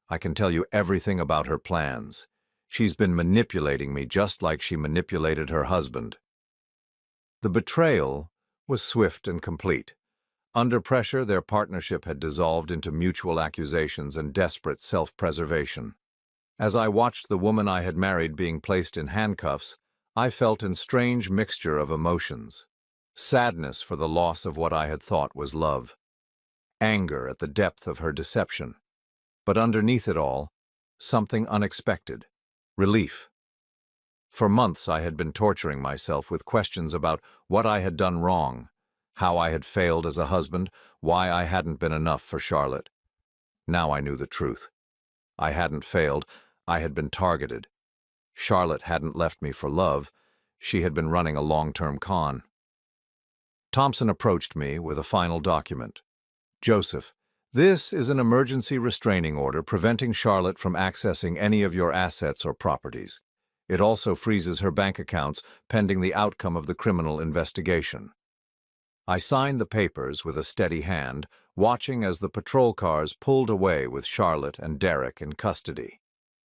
I can tell you everything about her plans. She's been manipulating me just like she manipulated her husband. The betrayal was swift and complete. Under pressure, their partnership had dissolved into mutual accusations and desperate self-preservation. As I watched the woman I had married being placed in handcuffs, I felt a strange mixture of emotions. Sadness for the loss of what I had thought was love. Anger at the depth of her deception. But underneath it all, something unexpected. Relief. For months I had been torturing myself with questions about what I had done wrong, how I had failed as a husband, why I hadn't been enough for Charlotte. Now I knew the truth. I hadn't failed, I had been targeted. Charlotte hadn't left me for love, she had been running a long-term con. Thompson approached me with a final document. Joseph, this is an emergency restraining order preventing Charlotte from accessing any of your assets or properties. It also freezes her bank accounts pending the outcome of the criminal investigation. I signed the papers with a steady hand, watching as the patrol cars pulled away with Charlotte and Derek in custody.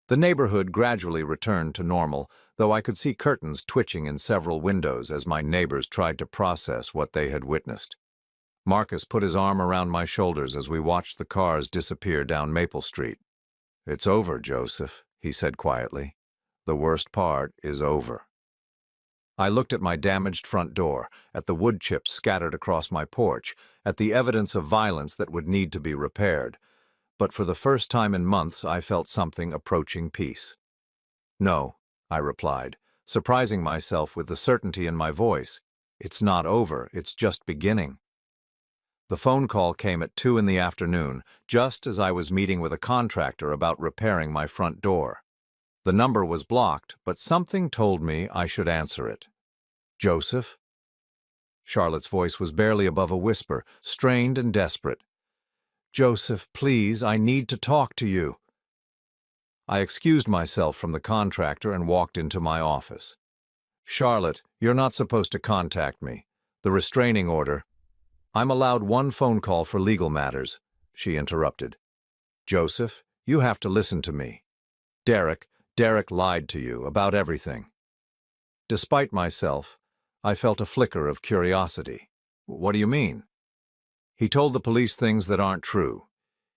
The neighborhood gradually returned to normal, though I could see curtains twitching in several windows as my neighbors tried to process what they had witnessed. Marcus put his arm around my shoulders as we watched the cars disappear down Maple Street. It's over, Joseph, he said quietly. The worst part is over. I looked at my damaged front door, at the wood chips scattered across my porch, at the evidence of violence that would need to be repaired. But for the first time in months, I felt something approaching peace. No, I replied, surprising myself with the certainty in my voice. It's not over, it's just beginning. The phone call came at 2 in the afternoon, just as I was meeting with a contractor about repairing my front door. The number was blocked, but something told me I should answer it. Joseph? Charlotte's voice was barely above a whisper, strained and desperate. Joseph, please, I need to talk to you. I excused myself from the contractor and walked into my office. Charlotte, you're not supposed to contact me. The restraining order. I'm allowed one phone call for legal matters, she interrupted. Joseph, you have to listen to me. Derek lied to you about everything. Despite myself, I felt a flicker of curiosity. What do you mean? He told the police things that aren't true.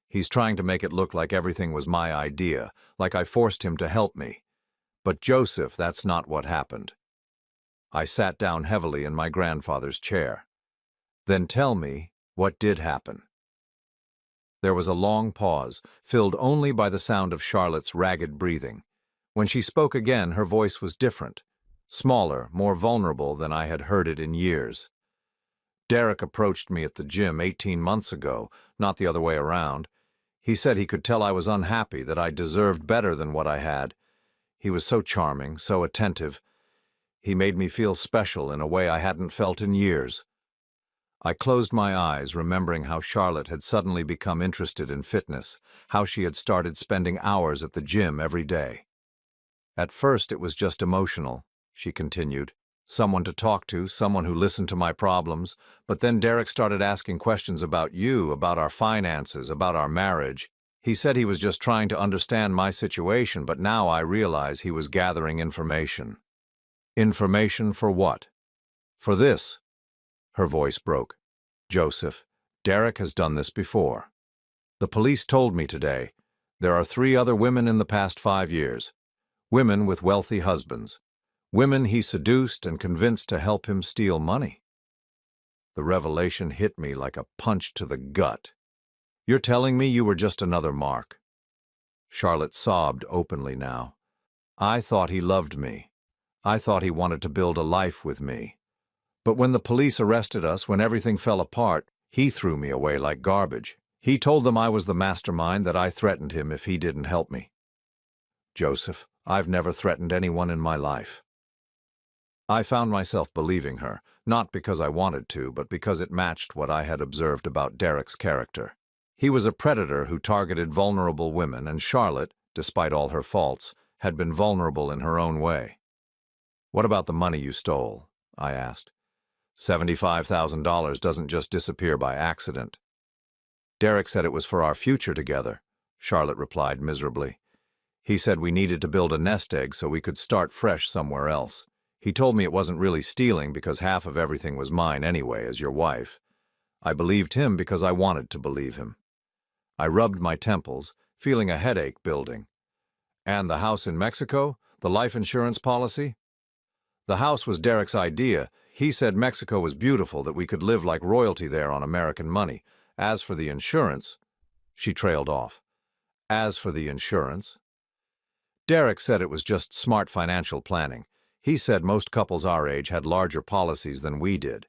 He's trying to make it look like everything was my idea, like I forced him to help me. But Joseph, that's not what happened. I sat down heavily in my grandfather's chair. Then tell me what did happen. There was a long pause, filled only by the sound of Charlotte's ragged breathing. When she spoke again, her voice was different, smaller, more vulnerable than I had heard it in years. Derek approached me at the gym 18 months ago, not the other way around. He said he could tell I was unhappy, that I deserved better than what I had. He was so charming, so attentive. He made me feel special in a way I hadn't felt in years. I closed my eyes, remembering how Charlotte had suddenly become interested in fitness, how she had started spending hours at the gym every day. At first it was just emotional, she continued. Someone to talk to, someone who listened to my problems, but then Derek started asking questions about you, about our finances, about our marriage. He said he was just trying to understand my situation, but now I realize he was gathering information. Information for what? For this, her voice broke. Joseph, Derek has done this before. The police told me today there are 3 other women in the past 5 years. Women with wealthy husbands. Women he seduced and convinced to help him steal money. The revelation hit me like a punch to the gut. You're telling me you were just another Mark? Charlotte sobbed openly now. I thought he loved me. I thought he wanted to build a life with me. But when the police arrested us, when everything fell apart, he threw me away like garbage. He told them I was the mastermind, that I threatened him if he didn't help me. Joseph, I've never threatened anyone in my life. I found myself believing her, not because I wanted to, but because it matched what I had observed about Derek's character. He was a predator who targeted vulnerable women, and Charlotte, despite all her faults, had been vulnerable in her own way. What about the money you stole? I asked. $75,000 doesn't just disappear by accident. Derek said it was for our future together, Charlotte replied miserably. He said we needed to build a nest egg so we could start fresh somewhere else. He told me it wasn't really stealing because half of everything was mine anyway, as your wife. I believed him because I wanted to believe him. I rubbed my temples, feeling a headache building. And the house in Mexico? The life insurance policy? The house was Derek's idea. He said Mexico was beautiful, that we could live like royalty there on American money. As for the insurance, she trailed off. As for the insurance, Derek said it was just smart financial planning. He said most couples our age had larger policies than we did.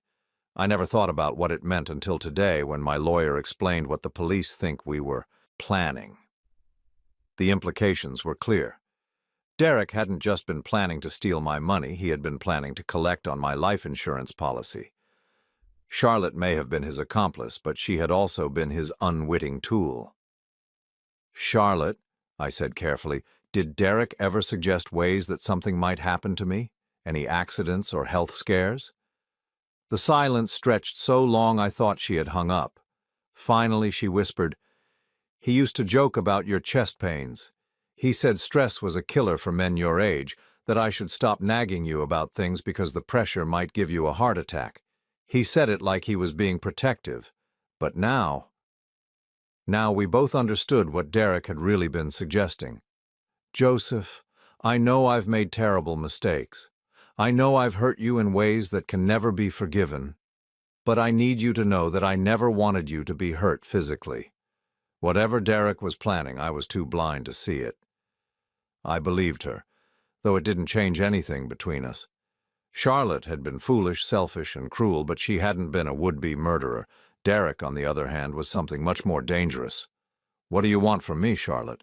I never thought about what it meant until today when my lawyer explained what the police think we were planning. The implications were clear. Derek hadn't just been planning to steal my money, he had been planning to collect on my life insurance policy. Charlotte may have been his accomplice, but she had also been his unwitting tool. Charlotte, I said carefully, did Derek ever suggest ways that something might happen to me? Any accidents or health scares? The silence stretched so long I thought she had hung up. Finally she whispered, "He used to joke about your chest pains. He said stress was a killer for men your age, that I should stop nagging you about things because the pressure might give you a heart attack. He said it like he was being protective. But now we both understood what Derek had really been suggesting. Joseph, I know I've made terrible mistakes. I know I've hurt you in ways that can never be forgiven. But I need you to know that I never wanted you to be hurt physically. Whatever Derek was planning, I was too blind to see it." I believed her, though it didn't change anything between us. Charlotte had been foolish, selfish, and cruel, but she hadn't been a would-be murderer. Derek, on the other hand, was something much more dangerous. "What do you want from me, Charlotte?"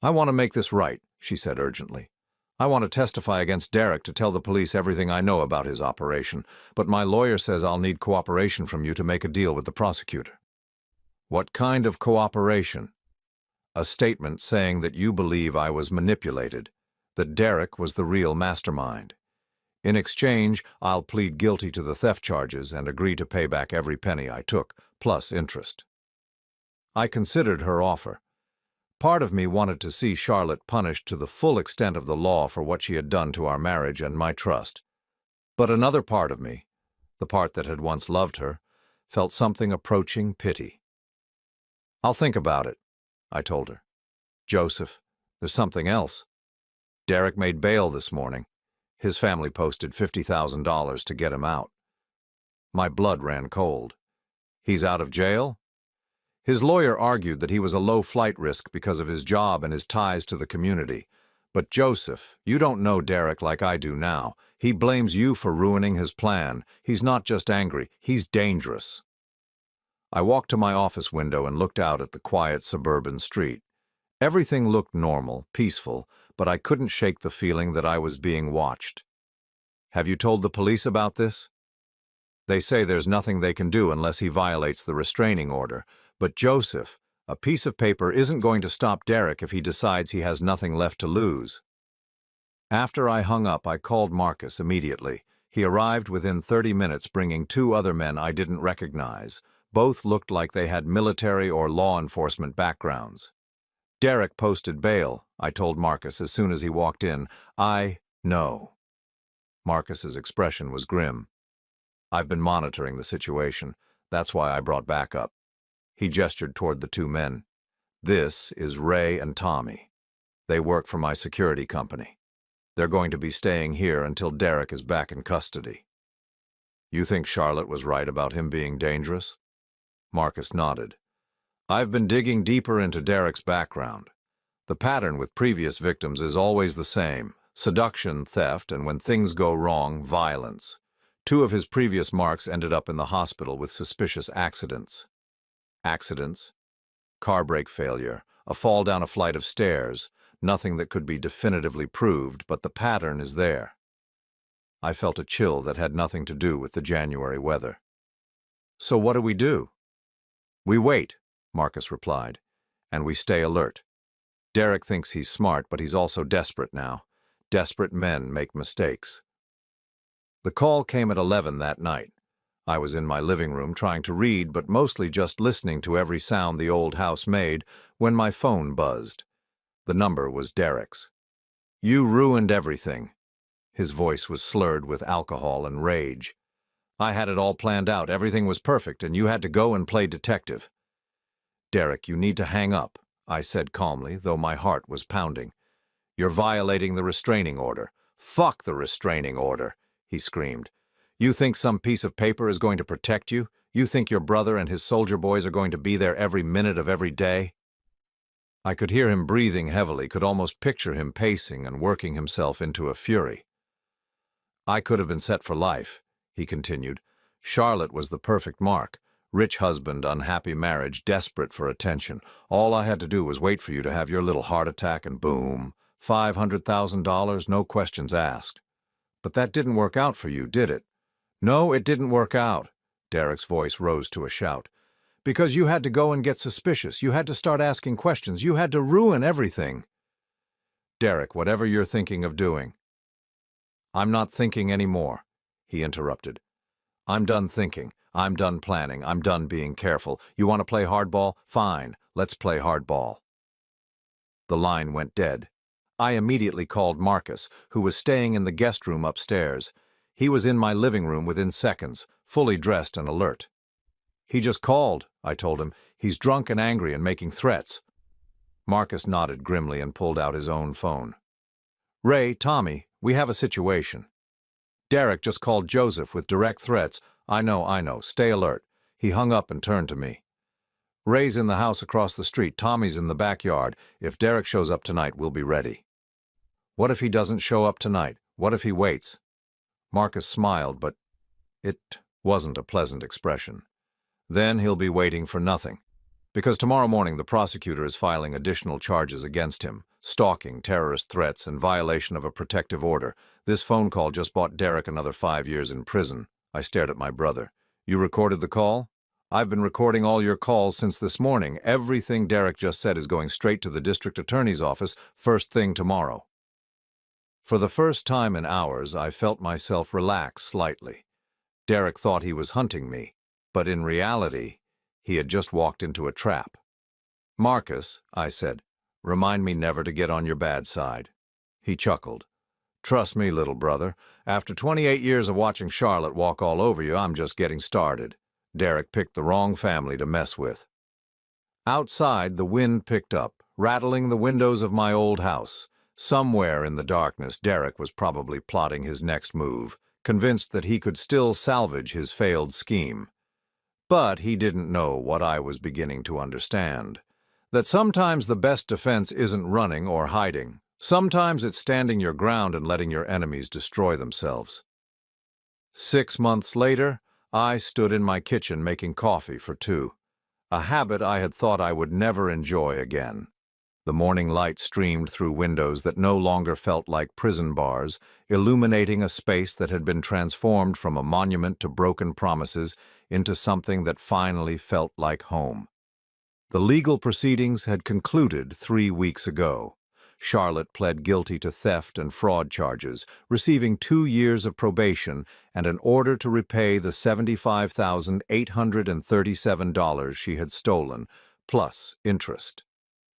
"I want to make this right," she said urgently. "I want to testify against Derek to tell the police everything I know about his operation, but my lawyer says I'll need cooperation from you to make a deal with the prosecutor." "What kind of cooperation?" "A statement saying that you believe I was manipulated, that Derek was the real mastermind. In exchange, I'll plead guilty to the theft charges and agree to pay back every penny I took, plus interest." I considered her offer. Part of me wanted to see Charlotte punished to the full extent of the law for what she had done to our marriage and my trust. But another part of me, the part that had once loved her, felt something approaching pity. "I'll think about it," I told her. "Joseph, there's something else. Derek made bail this morning. His family posted $50,000 to get him out." My blood ran cold. "He's out of jail?" His lawyer argued that he was a low flight risk because of his job and his ties to the community. "But Joseph, you don't know Derek like I do now. He blames you for ruining his plan. He's not just angry, he's dangerous." I walked to my office window and looked out at the quiet suburban street. Everything looked normal, peaceful, but I couldn't shake the feeling that I was being watched. "Have you told the police about this?" "They say there's nothing they can do unless he violates the restraining order. But Joseph, a piece of paper isn't going to stop Derek if he decides he has nothing left to lose." After I hung up, I called Marcus immediately. He arrived within 30 minutes bringing 2 other men I didn't recognize. Both looked like they had military or law enforcement backgrounds. "Derek posted bail," I told Marcus as soon as he walked in. "I know." Marcus's expression was grim. I've been monitoring the situation. That's why I brought backup. He gestured toward the two men. This is Ray and Tommy. They work for my security company. They're going to be staying here until Derek is back in custody. You think Charlotte was right about him being dangerous? Marcus nodded. I've been digging deeper into Derek's background. The pattern with previous victims is always the same: seduction, theft, and when things go wrong, violence. 2 of his previous marks ended up in the hospital with suspicious accidents. Accidents? Car brake failure, a fall down a flight of stairs, nothing that could be definitively proved, but the pattern is there. I felt a chill that had nothing to do with the January weather. So what do we do? We wait, Marcus replied, and we stay alert. Derek thinks he's smart, but he's also desperate now. Desperate men make mistakes. The call came at 11 that night. I was in my living room trying to read, but mostly just listening to every sound the old house made when my phone buzzed. The number was Derek's. You ruined everything. His voice was slurred with alcohol and rage. I had it all planned out. Everything was perfect, and you had to go and play detective. Derek, you need to hang up, I said calmly, though my heart was pounding. You're violating the restraining order. Fuck the restraining order, he screamed. You think some piece of paper is going to protect you? You think your brother and his soldier boys are going to be there every minute of every day? I could hear him breathing heavily, could almost picture him pacing and working himself into a fury. I could have been set for life, he continued. Charlotte was the perfect mark. Rich husband, unhappy marriage, desperate for attention. All I had to do was wait for you to have your little heart attack and boom, $500,000, no questions asked. But that didn't work out for you, did it? No, it didn't work out. Derek's voice rose to a shout. Because you had to go and get suspicious. You had to start asking questions. You had to ruin everything. Derek, whatever you're thinking of doing. I'm not thinking anymore, he interrupted. I'm done thinking. I'm done planning. I'm done being careful. You want to play hardball? Fine, let's play hardball. The line went dead. I immediately called Marcus, who was staying in the guest room upstairs. He was in my living room within seconds, fully dressed and alert. He just called, I told him. He's drunk and angry and making threats. Marcus nodded grimly and pulled out his own phone. Ray, Tommy, we have a situation. Derek just called Joseph with direct threats. I know, stay alert. He hung up and turned to me. Ray's in the house across the street. Tommy's in the backyard. If Derek shows up tonight, we'll be ready. What if he doesn't show up tonight? What if he waits? Marcus smiled, but it wasn't a pleasant expression. Then he'll be waiting for nothing. Because tomorrow morning the prosecutor is filing additional charges against him. Stalking, terrorist threats, and violation of a protective order. This phone call just bought Derek another 5 years in prison. I stared at my brother. You recorded the call? I've been recording all your calls since this morning. Everything Derek just said is going straight to the district attorney's office first thing tomorrow. For the first time in hours, I felt myself relax slightly. Derek thought he was hunting me, but in reality, he had just walked into a trap. Marcus, I said, remind me never to get on your bad side. He chuckled. Trust me, little brother. After 28 years of watching Charlotte walk all over you, I'm just getting started. Derek picked the wrong family to mess with. Outside, the wind picked up, rattling the windows of my old house. Somewhere in the darkness, Derek was probably plotting his next move, convinced that he could still salvage his failed scheme. But he didn't know what I was beginning to understand. That sometimes the best defense isn't running or hiding. Sometimes it's standing your ground and letting your enemies destroy themselves. 6 months later, I stood in my kitchen making coffee for 2, a habit I had thought I would never enjoy again. The morning light streamed through windows that no longer felt like prison bars, illuminating a space that had been transformed from a monument to broken promises into something that finally felt like home. The legal proceedings had concluded 3 weeks ago. Charlotte pled guilty to theft and fraud charges, receiving 2 years of probation and an order to repay the $75,837 she had stolen, plus interest.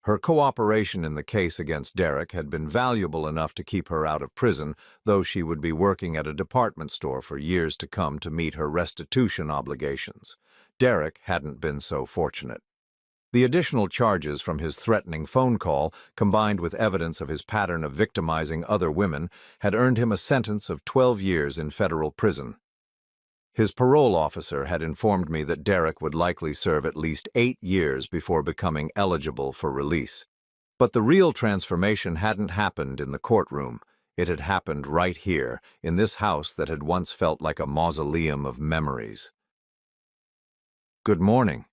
Her cooperation in the case against Derek had been valuable enough to keep her out of prison, though she would be working at a department store for years to come to meet her restitution obligations. Derek hadn't been so fortunate. The additional charges from his threatening phone call, combined with evidence of his pattern of victimizing other women, had earned him a sentence of 12 years in federal prison. His parole officer had informed me that Derek would likely serve at least 8 years before becoming eligible for release. But the real transformation hadn't happened in the courtroom. It had happened right here, in this house that had once felt like a mausoleum of memories. "Good morning,"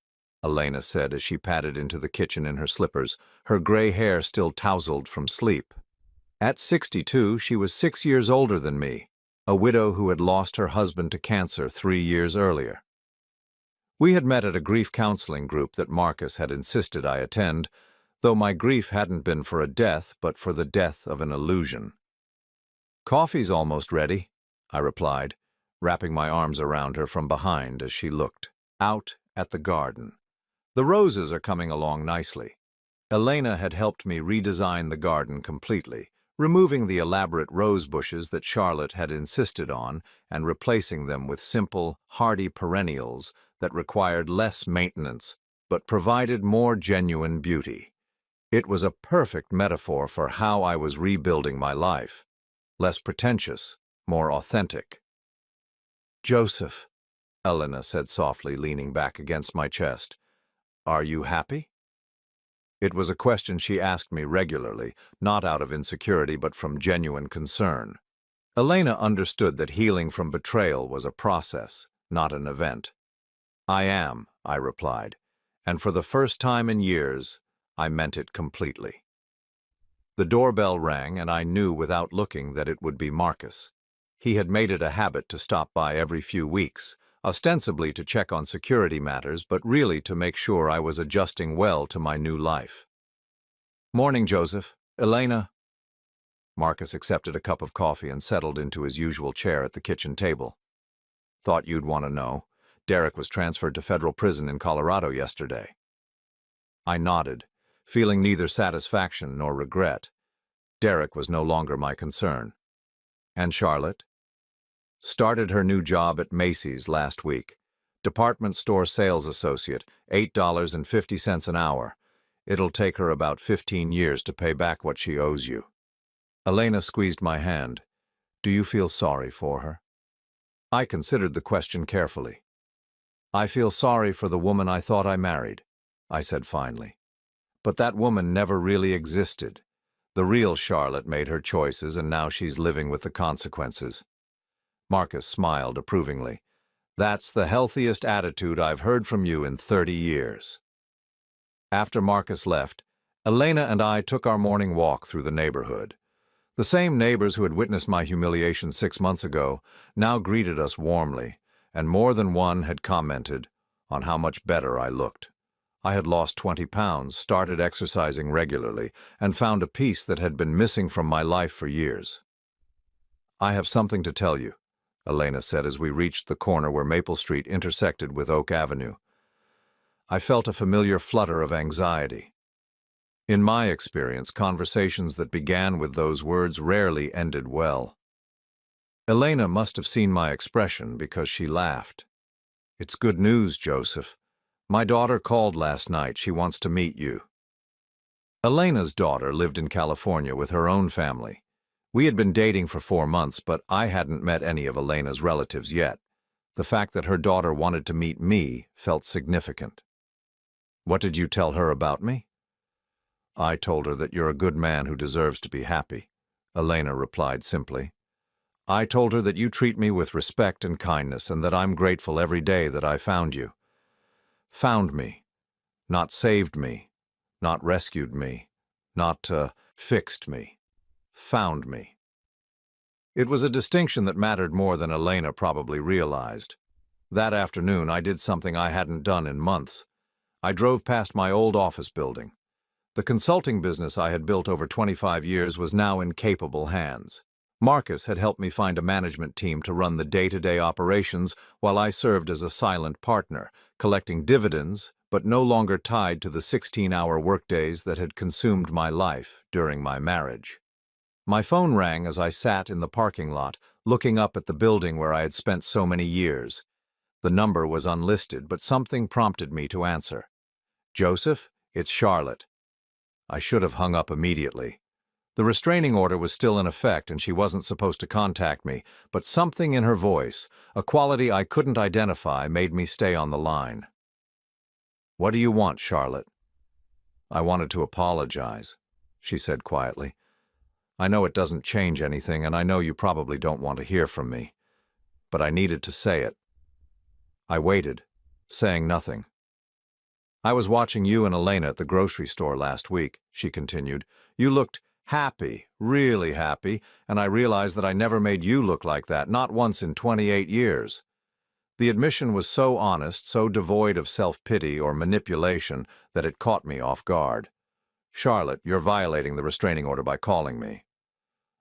Elena said as she padded into the kitchen in her slippers, her gray hair still tousled from sleep. At 62, she was 6 years older than me, a widow who had lost her husband to cancer 3 years earlier. We had met at a grief counseling group that Marcus had insisted I attend, though my grief hadn't been for a death, but for the death of an illusion. "Coffee's almost ready," I replied, wrapping my arms around her from behind as she looked out at the garden. "The roses are coming along nicely." Elena had helped me redesign the garden completely, removing the elaborate rose bushes that Charlotte had insisted on and replacing them with simple, hardy perennials that required less maintenance but provided more genuine beauty. It was a perfect metaphor for how I was rebuilding my life. Less pretentious, more authentic. "Joseph," Elena said softly, leaning back against my chest, "are you happy?" It was a question she asked me regularly, not out of insecurity but from genuine concern. Elena understood that healing from betrayal was a process, not an event. "I am," I replied, and for the first time in years, I meant it completely. The doorbell rang, and I knew without looking that it would be Marcus. He had made it a habit to stop by every few weeks, ostensibly to check on security matters, but really to make sure I was adjusting well to my new life. "Morning, Joseph. Elena." Marcus accepted a cup of coffee and settled into his usual chair at the kitchen table. "Thought you'd want to know. Derek was transferred to federal prison in Colorado yesterday." I nodded, feeling neither satisfaction nor regret. Derek was no longer my concern. "And Charlotte?" "Started her new job at Macy's last week. Department store sales associate, $8.50 an hour. It'll take her about 15 years to pay back what she owes you." Elena squeezed my hand. "Do you feel sorry for her?" I considered the question carefully. "I feel sorry for the woman I thought I married," I said finally. "But that woman never really existed. The real Charlotte made her choices, and now she's living with the consequences." Marcus smiled approvingly. "That's the healthiest attitude I've heard from you in 30 years. After Marcus left, Elena and I took our morning walk through the neighborhood. The same neighbors who had witnessed my humiliation 6 months ago now greeted us warmly, and more than one had commented on how much better I looked. I had lost 20 pounds, started exercising regularly, and found a peace that had been missing from my life for years. "I have something to tell you," Elena said as we reached the corner where Maple Street intersected with Oak Avenue. I felt a familiar flutter of anxiety. In my experience, conversations that began with those words rarely ended well. Elena must have seen my expression because she laughed. "It's good news, Joseph. My daughter called last night. She wants to meet you." Elena's daughter lived in California with her own family. We had been dating for 4 months, but I hadn't met any of Elena's relatives yet. The fact that her daughter wanted to meet me felt significant. "What did you tell her about me?" "I told her that you're a good man who deserves to be happy," Elena replied simply. "I told her that you treat me with respect and kindness and that I'm grateful every day that I found you. Found me, not saved me, not rescued me, not fixed me. Found me." It was a distinction that mattered more than Elena probably realized. That afternoon, I did something I hadn't done in months. I drove past my old office building. The consulting business I had built over 25 years was now in capable hands. Marcus had helped me find a management team to run the day-to-day operations while I served as a silent partner, collecting dividends but no longer tied to the 16-hour workdays that had consumed my life during my marriage. My phone rang as I sat in the parking lot, looking up at the building where I had spent so many years. The number was unlisted, but something prompted me to answer. "Joseph, it's Charlotte." I should have hung up immediately. The restraining order was still in effect and she wasn't supposed to contact me, but something in her voice, a quality I couldn't identify, made me stay on the line. "What do you want, Charlotte?" "I wanted to apologize," she said quietly. "I know it doesn't change anything, and I know you probably don't want to hear from me, but I needed to say it." I waited, saying nothing. "I was watching you and Elena at the grocery store last week," she continued. "You looked happy, really happy, and I realized that I never made you look like that, not once in 28 years. The admission was so honest, so devoid of self-pity or manipulation, that it caught me off guard. "Charlotte, you're violating the restraining order by calling me."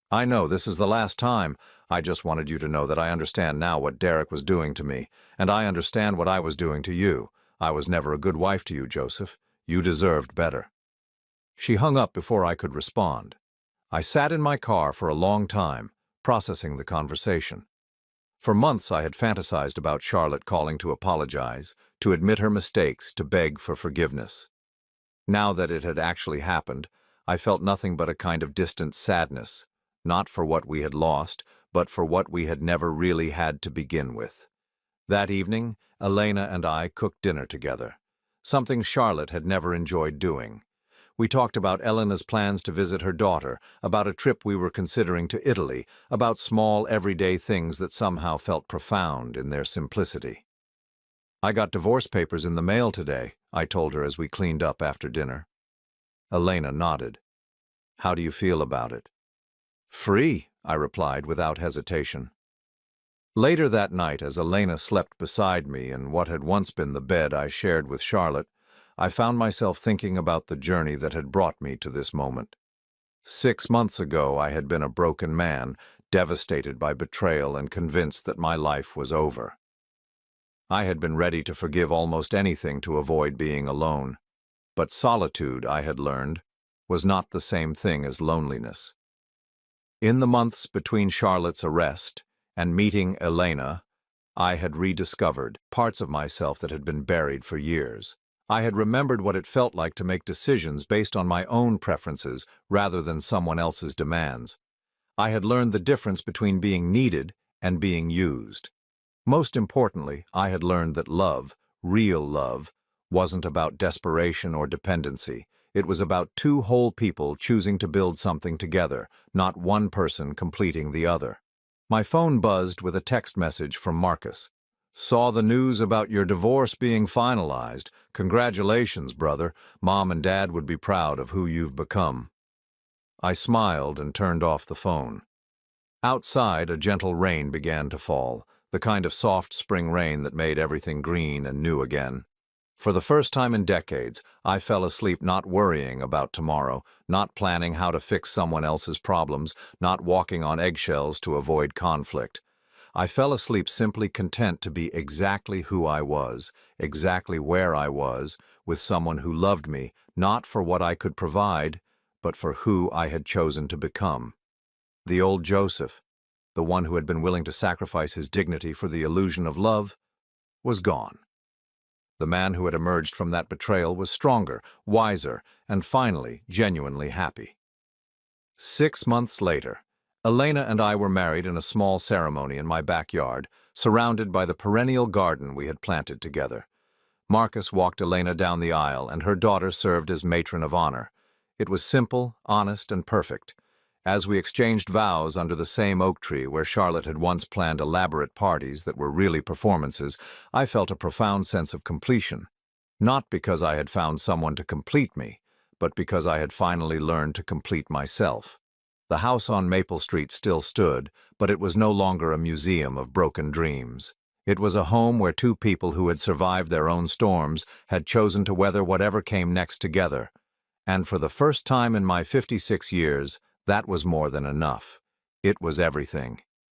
"I know, this is the last time. I just wanted you to know that I understand now what Derek was doing to me, and I understand what I was doing to you. I was never a good wife to you, Joseph. You deserved better." She hung up before I could respond. I sat in my car for a long time, processing the conversation. For months I had fantasized about Charlotte calling to apologize, to admit her mistakes, to beg for forgiveness. Now that it had actually happened, I felt nothing but a kind of distant sadness, not for what we had lost, but for what we had never really had to begin with. That evening, Elena and I cooked dinner together, something Charlotte had never enjoyed doing. We talked about Elena's plans to visit her daughter, about a trip we were considering to Italy, about small, everyday things that somehow felt profound in their simplicity. "I got divorce papers in the mail today," I told her as we cleaned up after dinner. Elena nodded. "How do you feel about it?" "Free," I replied without hesitation. Later that night, as Elena slept beside me in what had once been the bed I shared with Charlotte, I found myself thinking about the journey that had brought me to this moment. 6 months ago, I had been a broken man, devastated by betrayal and convinced that my life was over. I had been ready to forgive almost anything to avoid being alone. But solitude, I had learned, was not the same thing as loneliness. In the months between Charlotte's arrest and meeting Elena, I had rediscovered parts of myself that had been buried for years. I had remembered what it felt like to make decisions based on my own preferences rather than someone else's demands. I had learned the difference between being needed and being used. Most importantly, I had learned that love, real love, wasn't about desperation or dependency. It was about two whole people choosing to build something together, not one person completing the other. My phone buzzed with a text message from Marcus. "Saw the news about your divorce being finalized. Congratulations, brother. Mom and Dad would be proud of who you've become." I smiled and turned off the phone. Outside, a gentle rain began to fall, the kind of soft spring rain that made everything green and new again. For the first time in decades, I fell asleep not worrying about tomorrow, not planning how to fix someone else's problems, not walking on eggshells to avoid conflict. I fell asleep simply content to be exactly who I was, exactly where I was, with someone who loved me, not for what I could provide, but for who I had chosen to become. The old Joseph, the one who had been willing to sacrifice his dignity for the illusion of love, was gone. The man who had emerged from that betrayal was stronger, wiser, and finally genuinely happy. 6 months later, Elena and I were married in a small ceremony in my backyard, surrounded by the perennial garden we had planted together. Marcus walked Elena down the aisle, and her daughter served as matron of honor. It was simple, honest, and perfect. As we exchanged vows under the same oak tree where Charlotte had once planned elaborate parties that were really performances, I felt a profound sense of completion. Not because I had found someone to complete me, but because I had finally learned to complete myself. The house on Maple Street still stood, but it was no longer a museum of broken dreams. It was a home where two people who had survived their own storms had chosen to weather whatever came next together. And for the first time in my 56 years, that was more than enough. It was everything.